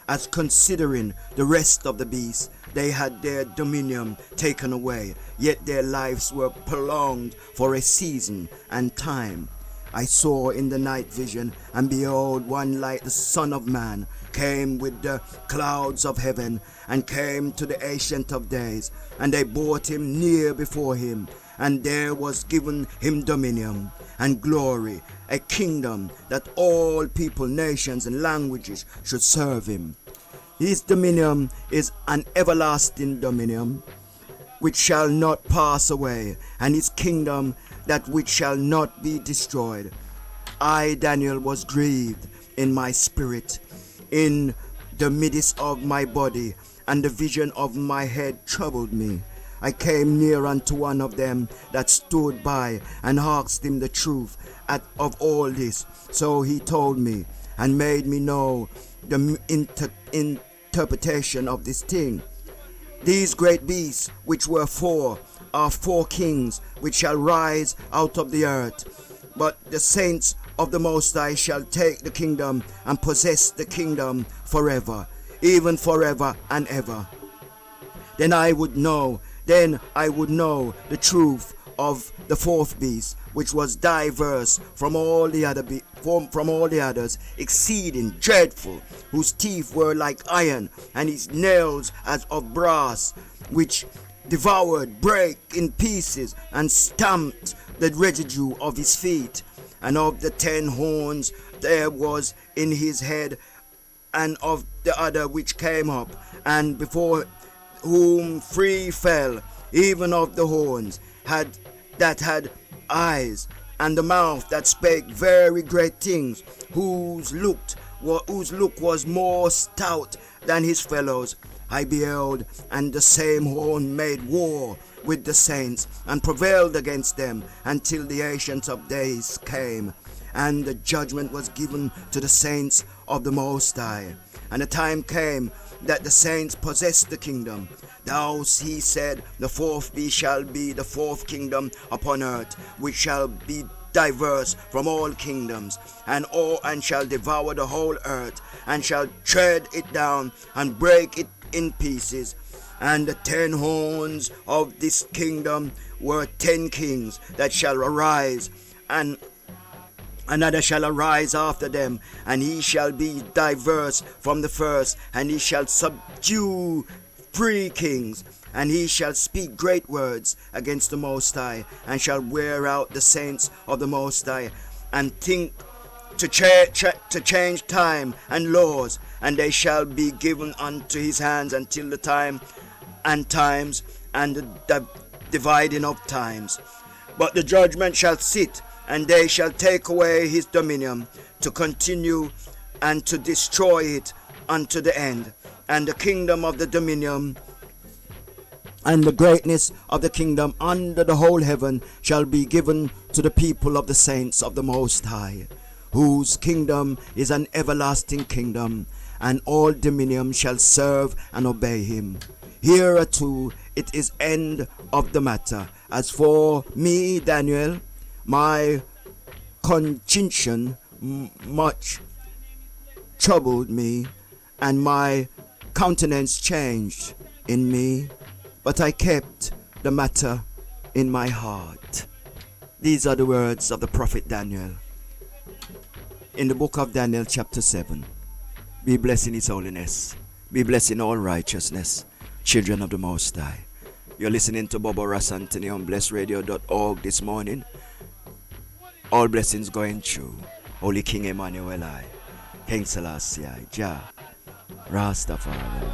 As considering the rest of the beasts, they had their dominion taken away, yet their lives were prolonged for a season and time. I saw in the night vision, and behold, one like the Son of Man came with the clouds of heaven, and came to the Ancient of Days, and they brought him near before him, and there was given him dominion and glory, a kingdom that all people, nations, and languages should serve him. His dominion is an everlasting dominion, which shall not pass away, and his kingdom that which shall not be destroyed. I, Daniel, was grieved in my spirit, in the midst of my body, and the vision of my head troubled me. I came near unto one of them that stood by, and asked him the truth of all this. So he told me, and made me know the interpretation of this thing. These great beasts, which were four, are four kings, which shall rise out of the earth. But the saints of the Most High shall take the kingdom, and possess the kingdom forever, even forever and ever. Then I would know the truth of the fourth beast, which was diverse from all the others, exceeding dreadful, whose teeth were like iron, and his nails as of brass, which devoured, brake in pieces, and stamped the residue of his feet. And of the 10 horns there was in his head, and of the other which came up, and before whom 3 fell, even of the horns that had eyes, and the mouth that spake very great things, whose look was more stout than his fellows. I beheld, and the same horn made war with the saints, and prevailed against them, until the ancient of days came, and the judgment was given to the saints of the Most High. And the time came that the saints possessed the kingdom. Thus he said, the fourth beast shall be the fourth kingdom upon earth, which shall be diverse from all kingdoms, and shall devour the whole earth, and shall tread it down, and break it in pieces. And the 10 horns of this kingdom were 10 kings that shall arise, and another shall arise after them, and he shall be diverse from the first, and he shall subdue 3 kings, and he shall speak great words against the Most High, and shall wear out the saints of the Most High, and think to change time and laws, and they shall be given unto his hands until the time and times, and the dividing of times. But the judgment shall sit, and they shall take away his dominion, to continue and to destroy it unto the end. And the kingdom of the dominion and the greatness of the kingdom under the whole heaven shall be given to the people of the saints of the Most High, whose kingdom is an everlasting kingdom, and all dominion shall serve and obey him. Hereunto it is end of the matter. As for me, Daniel, my conscience much troubled me, and my countenance changed in me, but I kept the matter in my heart. These are the words of the prophet Daniel in the book of Daniel chapter 7. Be blessed in his holiness. Be blessed in all righteousness, children of the Most High. You're listening to Bobo Antony on blessradio.org this morning. All blessings going through Holy King Emmanuel I, King Selassie I, Jah, Rastafari.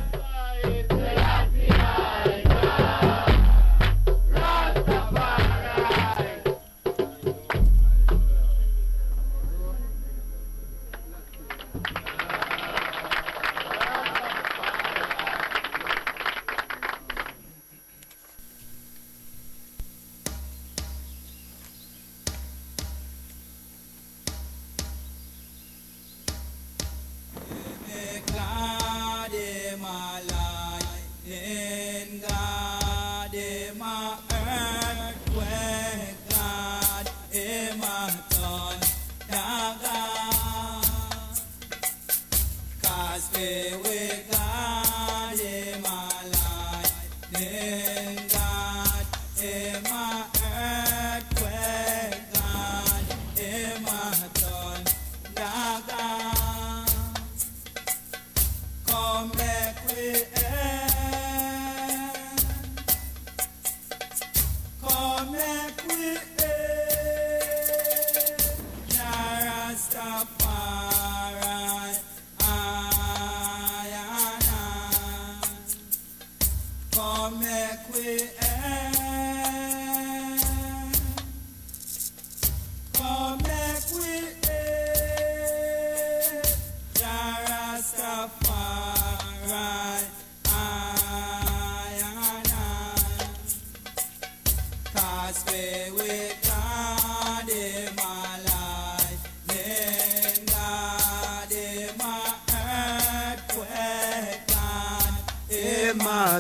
Come back with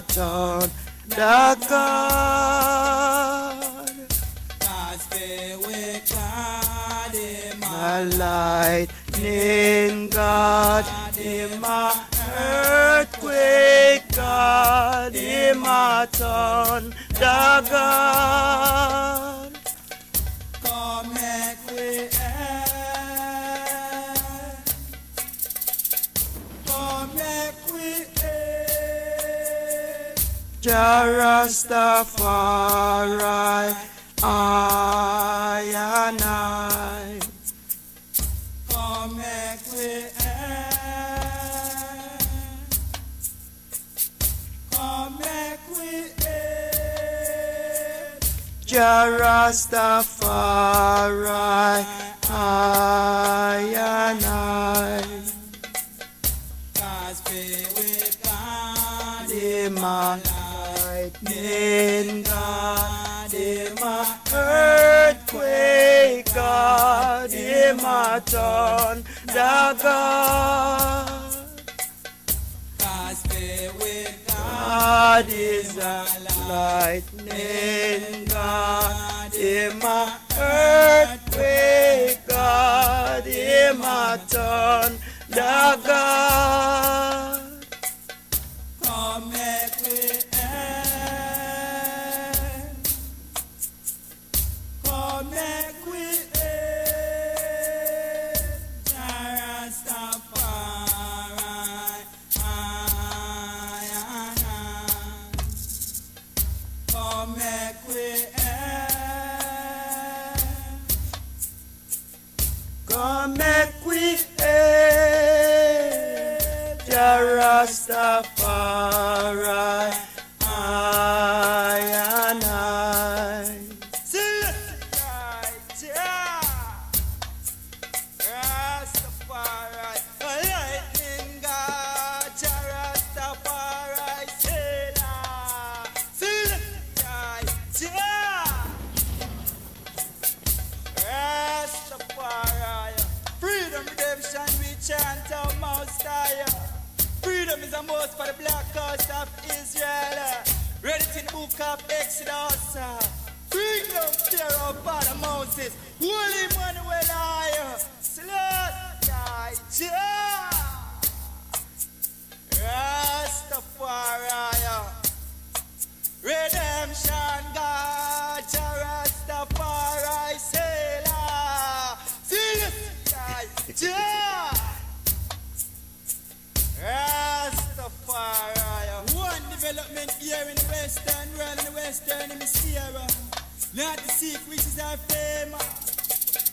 turn the God. God's fair with God in My lightning God, in my earthquake God, in my turn the God. Come make we end. Come make we end. Jah Rastafari, I and I. Come make we end. Come make we end. Jah Rastafari, I and I. God's fair with God In my lightning God, in my earthquake God, in my turn the God. God's fair with God is a lightning God, in my earthquake God, in my turn the God. Come make we end. Come make we end. Jah Rastafari, I and I. Come make we end. Come make we end, Jah Rastafari, I and I. See, Jah Rastafari, lightning God, Jah Rastafari, Selah. See, Jah Rastafari, freedom, redemption, we chant our Most High. Freedom is a must for the black cause of Israel. Read it in the book of Exodus. Freedom, fear of Father Moses. Holy Emmanuel, I Celestial Jah Rastafari. Redemption, God, Jah Rastafari, Selah. Celestial Jah Rastafari. One development here in the Western world, in the Western Hemisphere. Not the seek riches our fame.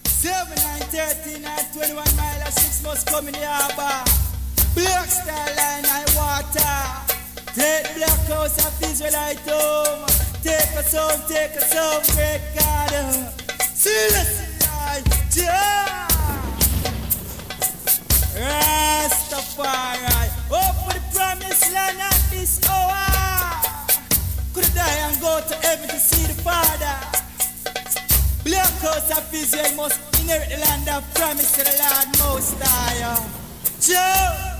7, 9, 13, and 21 miles or 6 must come in the harbor. Black Star Line, I water. Take black house of Israelite home. Take us home, great God. Celestial Jah Rastafari. Hope for the promised land at this hour. Could die and go to heaven to see the Father. Black house of Israel must inherit the land of promise to the Lord Most High. Jah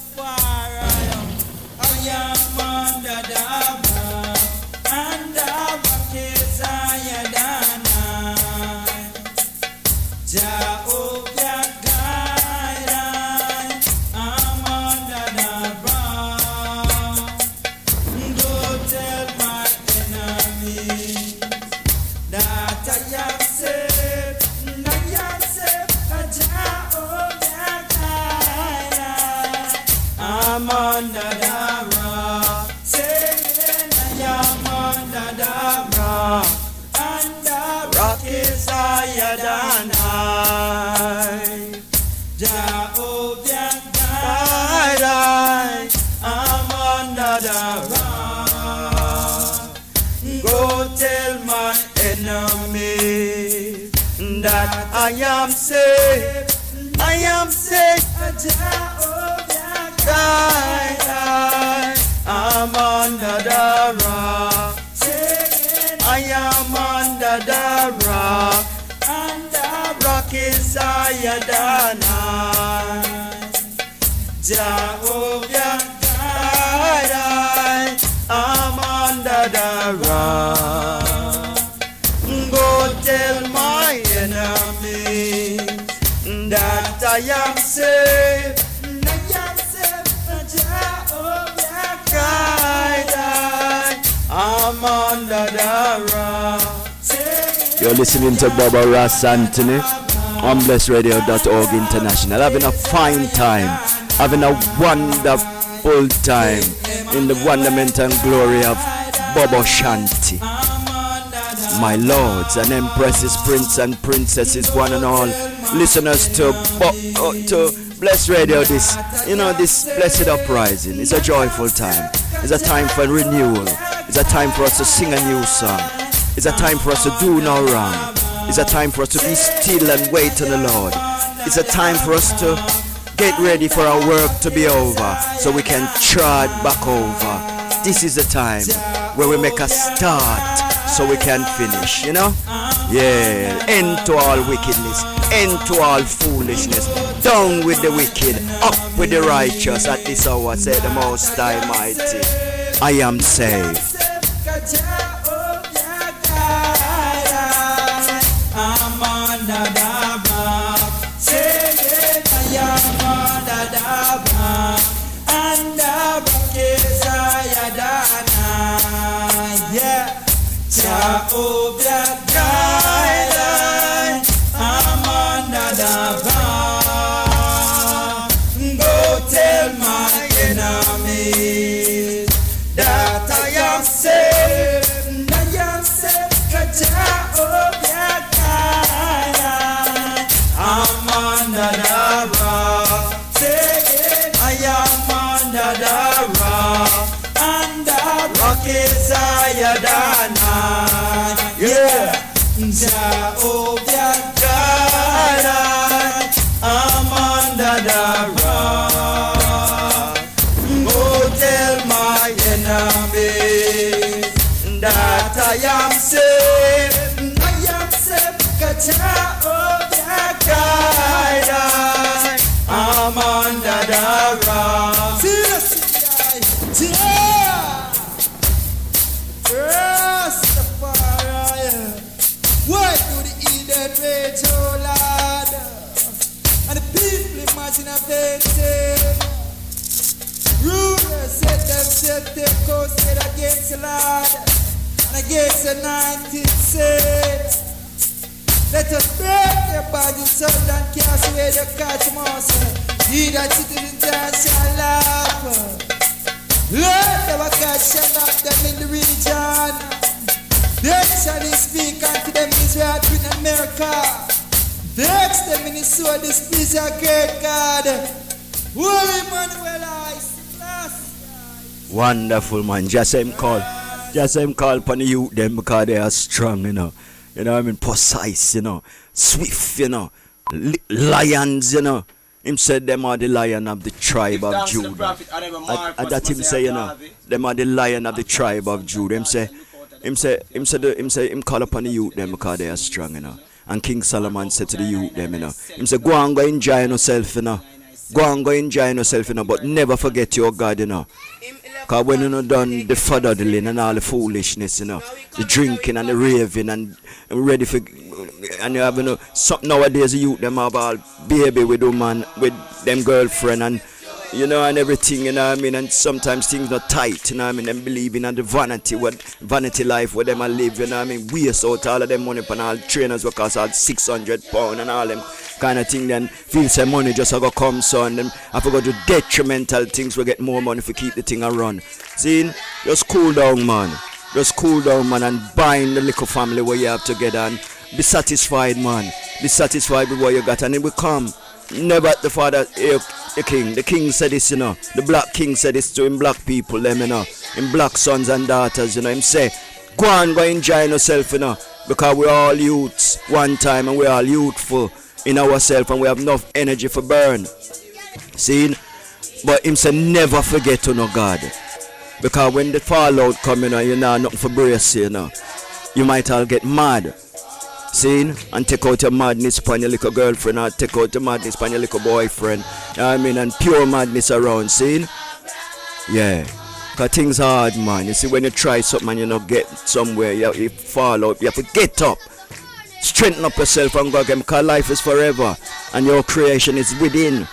Rastafari. I am under the rock, and the rock is higher than I. Jehovah guide I, I'm under the rock. Go tell my enemies that I am safe, Jehovah guide I, I'm under the rock. Saying I am under the rock, and the rock is higher than I. Jehovah guide I, I'm under the rock. Go tell my enemy that I am safe, Jehovah guide I, I'm under the rock. I am under the rock, and the rock is higher than I. Jehovah God, I'm under the rock. Go tell my enemy that I am safe. Jehovah God, I'm under the rock. You're listening to Bobo Antony on blessradio.org international. Having a fine time, having a wonderful time in the wonderment and glory of Bobo Shanti. My lords and empresses, prince and princesses, one and all listeners to Bless Radio, this blessed uprising. It's a joyful time. It's a time for renewal. It's a time for us to sing a new song. It's a time for us to do no wrong. It's a time for us to be still and wait on the Lord. It's a time for us to get ready for our work to be over so we can trod back over. This is the time where we make a start so we can finish, Yeah, end to all wickedness, end to all foolishness. Down with the wicked, up with the righteous. At this hour, say the Most High Mighty, I am saved. I'm under the rock. Say it, I am under the rock. And the rock is higher than I. Yeah. Jehovah God, I'm under the rock. Go tell my enemies that I am saved. I am saved. Jehovah God, I'm under the rock. Say it, I am under the rock. And the rock is higher than I. Yeah. Jehovah God, I'm under the rock. Go tell my enemies that I am saved. I am saved. Jehovah God, I'm under the rock. Seriously, why do the Eden rage, oh Lord? And the people imagine a painting. Rulers set themselves their coasted against the Lord and against the 19th saints. Let us break their bodies so and cast away the cosmos. He that sitteth in Zion shall laugh. Let our God shall not them in the region. Then shall he speak unto them in Israel in America. Vex them in his soul, displease our great God. Holy Emmanuel, I see. Wonderful man, just him call upon the youth them because they are strong, precise, swift, lions, Him said them are the lion of the tribe of Judah. That him say, them are the lion of the tribe of Judah. Him call upon the youth them because they are strong, And King Solomon said to the youth them, Him say, go and go enjoy yourself, Go and go enjoy yourself, but never forget your God, Because when you're done the fuddling and all the foolishness, the drinking and the raving and ready for, and you have something nowadays, the youth them have all baby with woman, with them girlfriend and and everything, and sometimes things not tight, them believing in the vanity life where them a live, waste out all of them money upon all trainers what cost all £600 and all them kind of thing, then feel some money just go come son, them I forgot to detrimental things we get more money to keep the thing a run. See, just cool down man, and bind the little family where you have together and be satisfied man, be satisfied with what you got and it will come. Never the father, the king. The king said this, The black king said this to him black people, them, him black sons and daughters, Him say, go and go enjoy yourself, because we're all youths one time and we're all youthful in ourselves and we have enough energy for burn. See? But him say, never forget to know God. Because when the fallout come, nothing for brace, you might all get mad. Seen? And take out your madness upon your little girlfriend, or take out your madness upon your little boyfriend. You know what I mean? And pure madness around, seen? Yeah. Cause things hard, man. You see, when you try something and you not get somewhere, you fall out. You have to get up. Strengthen up yourself and go again, because life is forever. And your creation is within.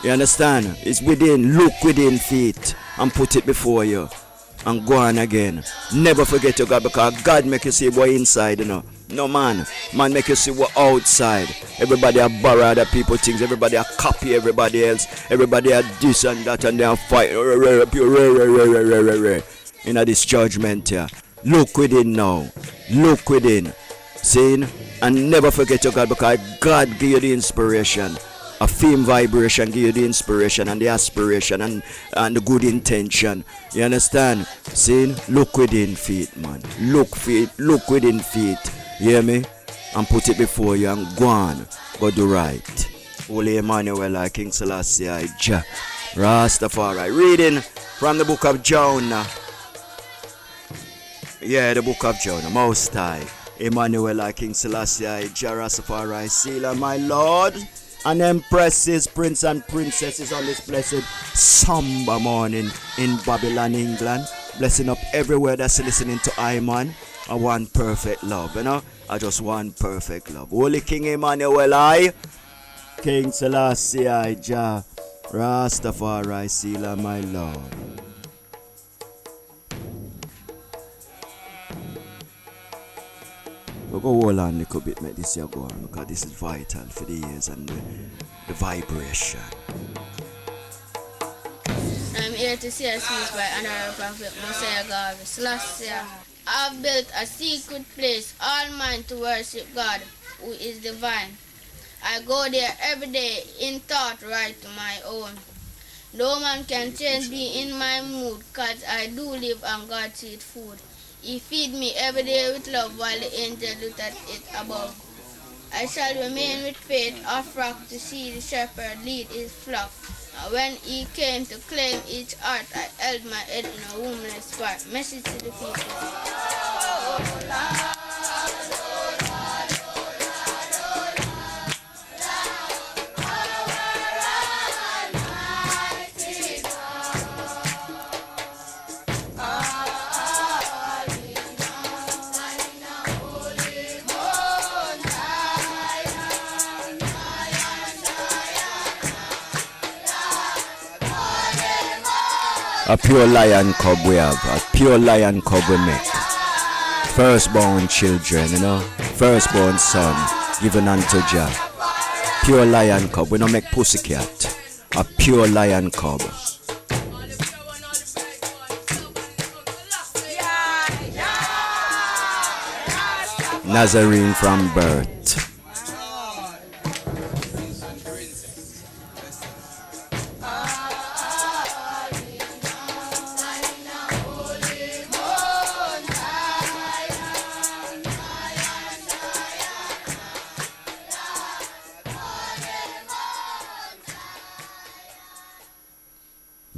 You understand? It's within. Look within, feet, and put it before you. And go on again. Never forget your God, because God make you see what inside, you know. No man make you see what outside. Everybody are borrow other people things. Everybody are copy everybody else. Everybody are this and that, and they are fight in this judgment here. Look within now. Look within. See? And never forget your God, because God give you the inspiration. A fame vibration give you the inspiration and the aspiration and the good intention. You understand? See? Look within, feet, man. Look within, feet. You hear me? And put it before you and go on. Go do right. Holy Emmanuel, King Selassie, Jah, Rastafari. Reading from the book of Jonah. Yeah, the book of Jonah. Most High. Emmanuel, King Selassie, Jah, Rastafari, Selah, my Lord. And empresses, prince and princesses on this blessed somber morning in Babylon, England. Blessing up everywhere that's listening to Iman. I want perfect love, you know. I just want perfect love. Holy King Emmanuel, King Selassie, Jah, Rastafari, Selah, my Lord. We'll go hold on a little bit, make this year go on, because this is vital for the ears and the vibration. I'm here to say a speech by Honorable Prophet Mosiah God Selassie. I've built a secret place, all mine to worship God, who is divine. I go there every day in thought right to my own. No man can change me in my mood, cause I do live on God's sweet food. He feed me every day with love while the angel look at it above. I shall remain with faith of rock to see the shepherd lead his flock. When he came to claim each heart, I held my head in a woman's spot. Message to the people. A pure lion cub we have, a pure lion cub we make. Firstborn children, you know, firstborn son given unto Jah. Pure lion cub, we don't make pussycat. A pure lion cub. Nazarene from birth.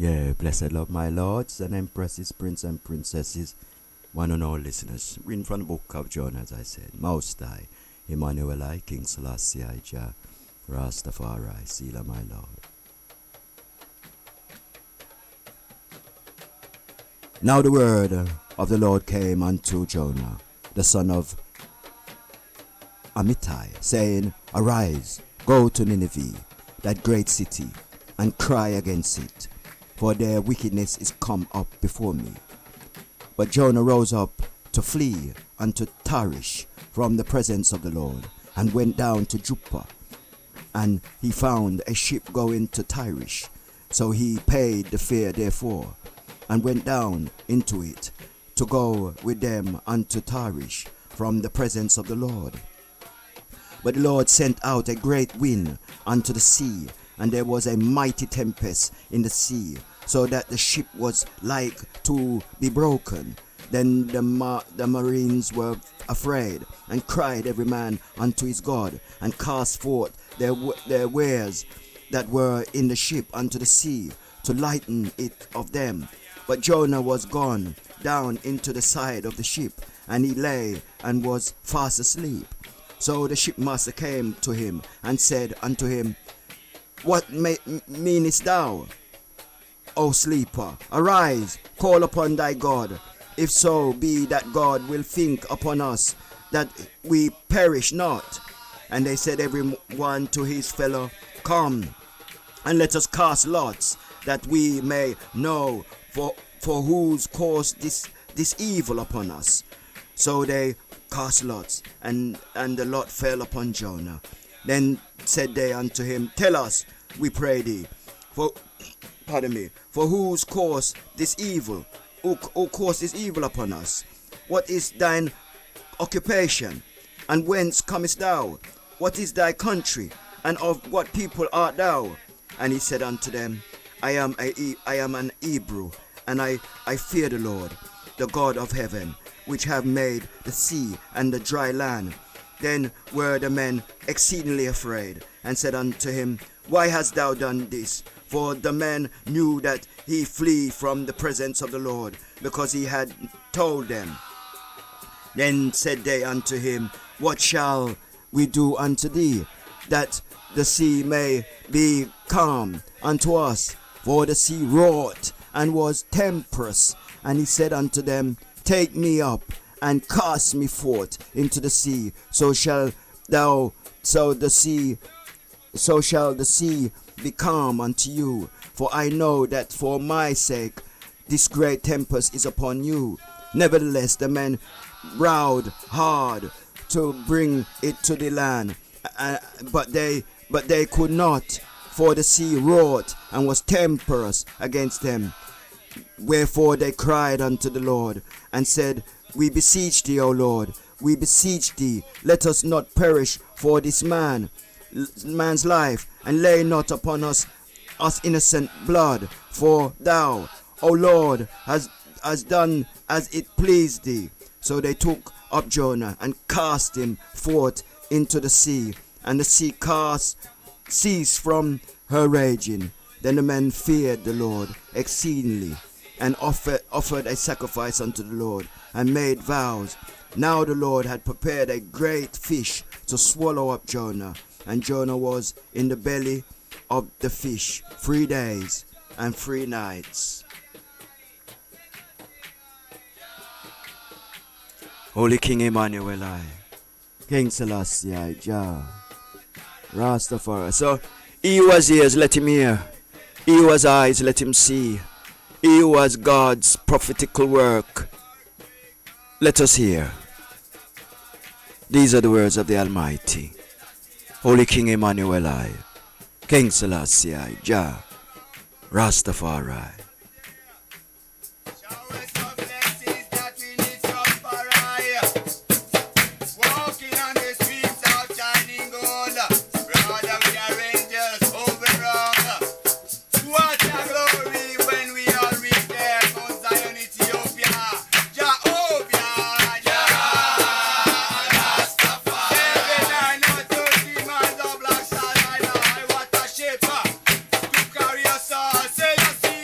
Yeah, blessed love, my lords and empresses, prince and princesses, one and all listeners. Reading from the book of Jonah, as I said. Most High, Emmanuel, King Selassie, Jah, Rastafari, Selah, my Lord. Now the word of the Lord came unto Jonah, the son of Amittai, saying, Arise, go to Nineveh, that great city, and cry against it, for their wickedness is come up before me. But Jonah rose up to flee unto Tarshish from the presence of the Lord, and went down to Joppa. And he found a ship going to Tarshish, so he paid the fare therefore, and went down into it to go with them unto Tarshish from the presence of the Lord. But the Lord sent out a great wind unto the sea, and there was a mighty tempest in the sea, so that the ship was like to be broken. Then the marines were afraid, and cried every man unto his God, and cast forth their wares that were in the ship unto the sea, to lighten it of them. But Jonah was gone down into the side of the ship, and he lay and was fast asleep. So the shipmaster came to him and said unto him, What meanest thou, O sleeper? Arise, call upon thy God. If so be that God will think upon us, that we perish not. And they said every one to his fellow, Come, and let us cast lots, that we may know for whose cause this evil upon us. So they cast lots, and the lot fell upon Jonah. Then said they unto him, Tell us, we pray thee, for whose cause this evil, who caused this evil upon us? What is thine occupation, and whence comest thou? What is thy country, and of what people art thou? And he said unto them, I am an Hebrew, and I fear the Lord, the God of heaven, which have made the sea and the dry land. Then were the men exceedingly afraid, and said unto him, Why hast thou done this? For the men knew that he flee from the presence of the Lord, because he had told them. Then said they unto him, What shall we do unto thee, that the sea may be calm unto us? For the sea roared and was tempestuous. And he said unto them, Take me up and cast me forth into the sea, so shall the sea be calm unto you. For I know that for my sake this great tempest is upon you. Nevertheless the men rowed hard to bring it to the land, but they could not, for the sea roared and was tempestuous against them. Wherefore they cried unto the Lord, and said, We beseech thee, O Lord, we beseech thee, let us not perish for this man's life, and lay not upon us innocent blood. For thou, O Lord, has done as it pleased thee. So they took up Jonah and cast him forth into the sea, and the sea ceased from her raging. Then the men feared the Lord exceedingly, and offered a sacrifice unto the Lord, and made vows. Now the Lord had prepared a great fish to swallow up Jonah, and Jonah was in the belly of the fish 3 days and 3 nights. Holy King Emmanuel, King Selassie, Jah, Rastafari. So, he who has ears, let him hear. He who has eyes, let him see. He who has God's prophetical work, let us hear. These are the words of the Almighty. Holy King Emmanuel, King Selassie, Jah, Rastafari. Carry us all, say you see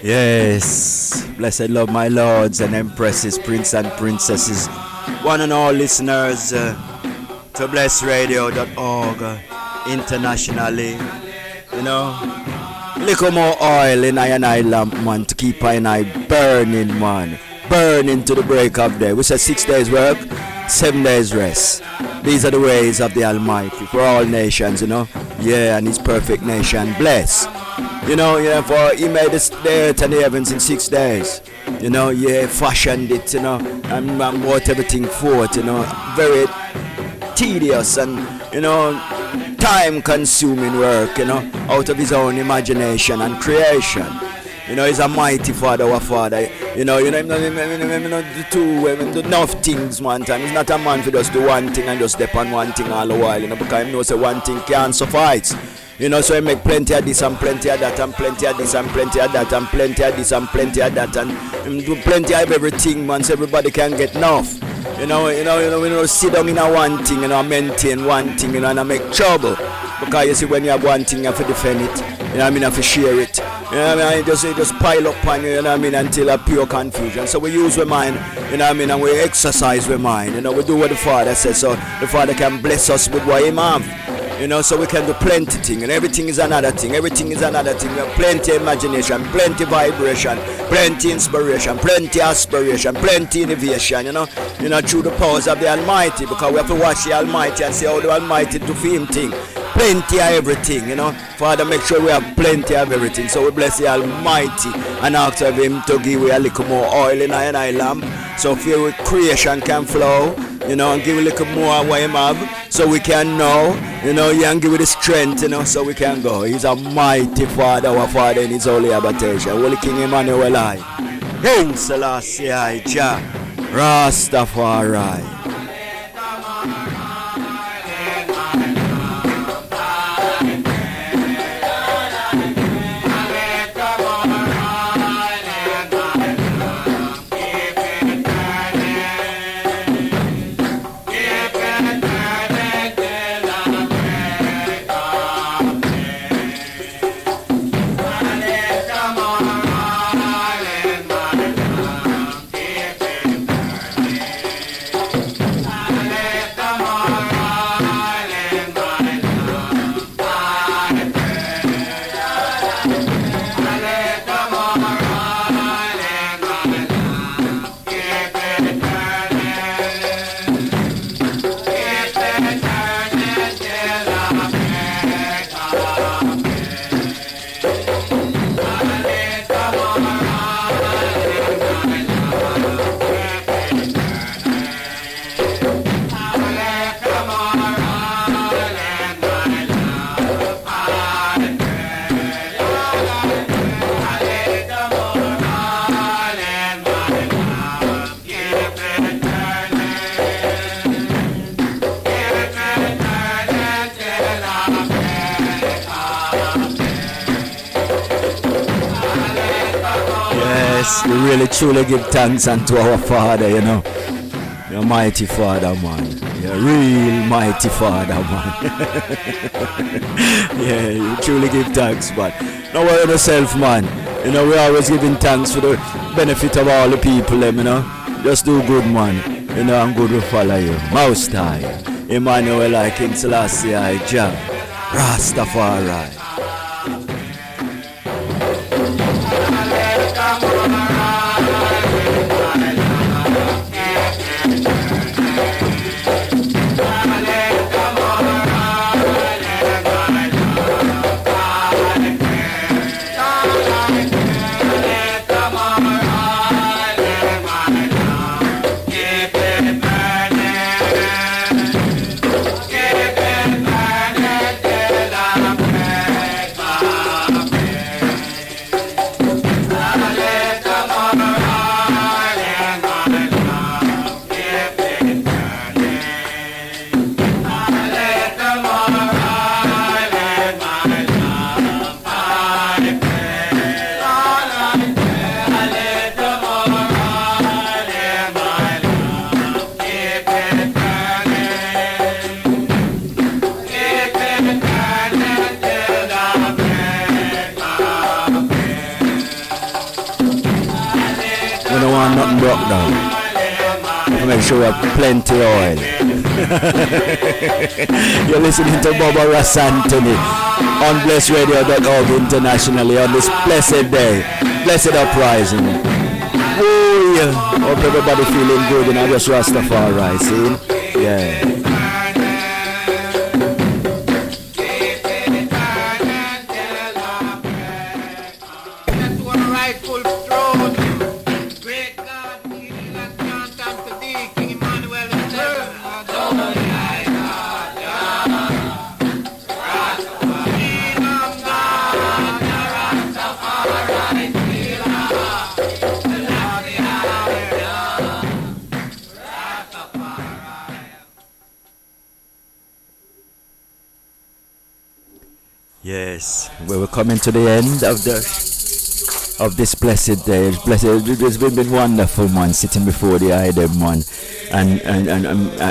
Yes, blessed love, my lords and empresses, prince and princesses, one and all listeners to blessradio.org internationally. You know, little more oil in I lamp, man, to keep I burning, man, burning to the break of day. We said 6 days work, 7 days rest. These are the ways of the Almighty for all nations, you know. Yeah, and His perfect nation, bless. You know, for He made the earth and the heavens in 6 days. You know, yeah, fashioned it, you know, and brought everything forth, you know. Very tedious and, you know, time-consuming work, you know, out of His own imagination and creation. You know, He's a mighty Father, our Father. You know, Him not do enough things one time. He's not a man for just do one thing and just step on one thing all the while, you know, because He knows that one thing can't suffice. You know, so He make plenty of this and plenty of that and plenty of this and plenty of that and plenty of this and plenty of that and do plenty of everything, man, so everybody can get enough. You know, sit down in a one thing, you know, maintain one thing, you know, and make trouble. Because you see, when you have one thing, you have to defend it. You know what I mean? You have to share it. You know what I mean? Just pile up on you, you know what I mean, until a pure confusion. So we use our mind, you know what I mean, and we exercise our mind. You know, we do what the Father says, so the Father can bless us with what He have. You know, so we can do plenty things, and everything is another thing. Everything is another thing. We have plenty imagination, plenty vibration, plenty inspiration, plenty aspiration, plenty innovation. You know, through the powers of the Almighty, because we have to watch the Almighty and see how the Almighty do for Him thing. Plenty of everything, you know. Father, make sure we have plenty of everything. So we bless the Almighty and ask of Him to give we a little more oil in our lamp, so for creation can flow. You know, and give a little more what Him have, so we can know, you know, and give it the strength, you know, so we can go. He's a mighty Father, our Father in His holy habitation. Holy King Emmanuel, King Selassie, Jah, Rastafari. We really truly give thanks unto our Father, you know. You're mighty Father, man. You're real mighty Father, man. Yeah, you truly give thanks, man. Don't worry yourself, man. You know, we're always giving thanks for the benefit of all the people, you know. Just do good, man. You know, and good will follow you. Most High, Emmanuel, King Selassie, Jah, Rastafari. We don't want nothing broke down. We make sure we have plenty of oil. You're listening to Bobo Antony on blessradio.org internationally on this blessed day, blessed uprising. Oh yeah, hope everybody feeling good, and I just Rastafari, see? Yeah. Yes, we were coming to the end of this blessed day. It's been wonderful, man, sitting before the iDem, man, and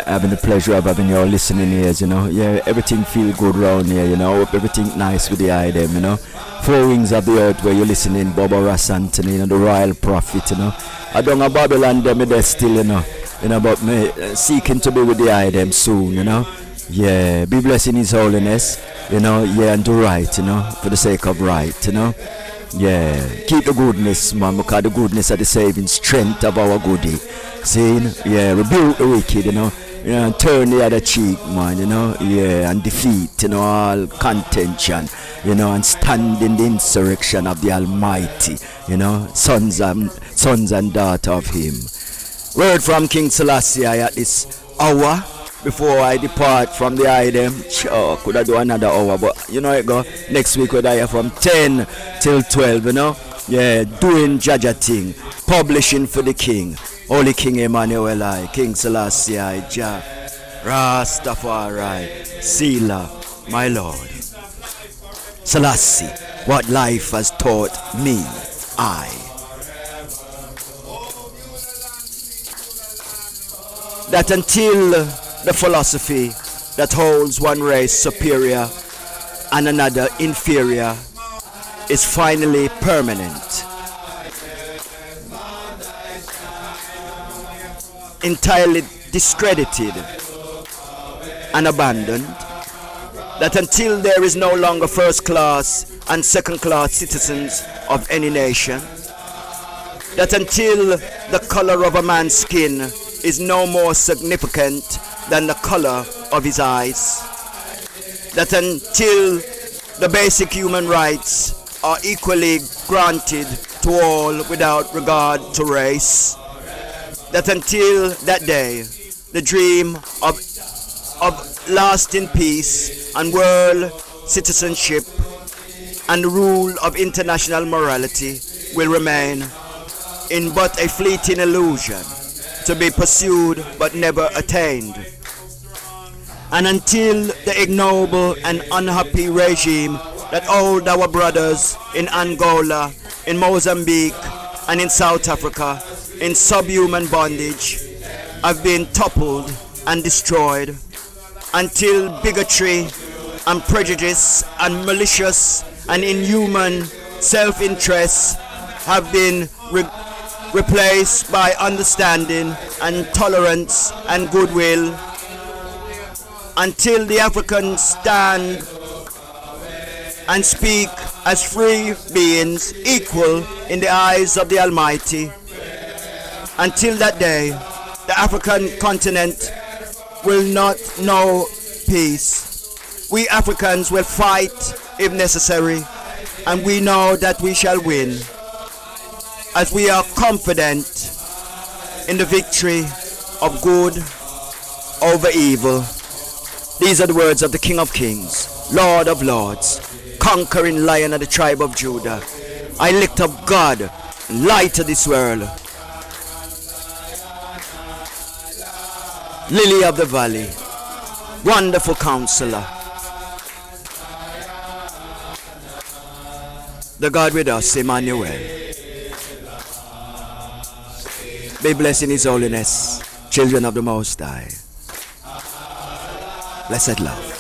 having the pleasure of having your listening ears, you know. Yeah, everything feel good round here, you know. Everything nice with the iDem, you know. Four Wings of the Earth where you're listening, Bobo Antony, you know, the Royal Prophet, you know. I don't know Babylon, them there still, you know, but me seeking to be with the iDem soon, you know. Yeah, be blessed in His holiness, you know, yeah, and do right, you know, for the sake of right, you know. Yeah, keep the goodness, man, because the goodness of the saving strength of our goodie. See, yeah, rebuke the wicked, you know, and turn the other cheek, man, you know, yeah, and defeat, you know, all contention, you know, and stand in the insurrection of the Almighty, you know, sons and daughters of Him. Word from King Selassie at this hour. Before I depart from the iDem, sure, could I do another hour, but you know it go next week we're here from 10 till 12, you know. Yeah, doing Jaja thing, publishing for the King, Holy King Emmanuel I, King Selassie I, Jah, Rastafari, Sila, my Lord. Selassie, what life has taught me, I. That until the philosophy that holds one race superior and another inferior is finally permanent, entirely discredited and abandoned, that until there is no longer first class and second class citizens of any nation, that until the color of a man's skin is no more significant than the color of his eyes, that until the basic human rights are equally granted to all without regard to race, that until that day the dream of lasting peace and world citizenship and the rule of international morality will remain in but a fleeting illusion to be pursued but never attained. And until the ignoble and unhappy regime that hold our brothers in Angola, in Mozambique, and in South Africa in subhuman bondage have been toppled and destroyed, until bigotry and prejudice and malicious and inhuman self-interest have been replaced by understanding and tolerance and goodwill, until the Africans stand and speak as free beings equal in the eyes of the Almighty. Until that day, the African continent will not know peace. We Africans will fight if necessary, and we know that we shall win, as we are confident in the victory of good over evil. These are the words of the King of Kings, Lord of Lords, conquering Lion of the tribe of Judah. I lift up God, light of this world, Lily of the Valley, wonderful Counselor, the God with us, Emmanuel. Be blessed in His holiness, children of the Most High. Blessed love.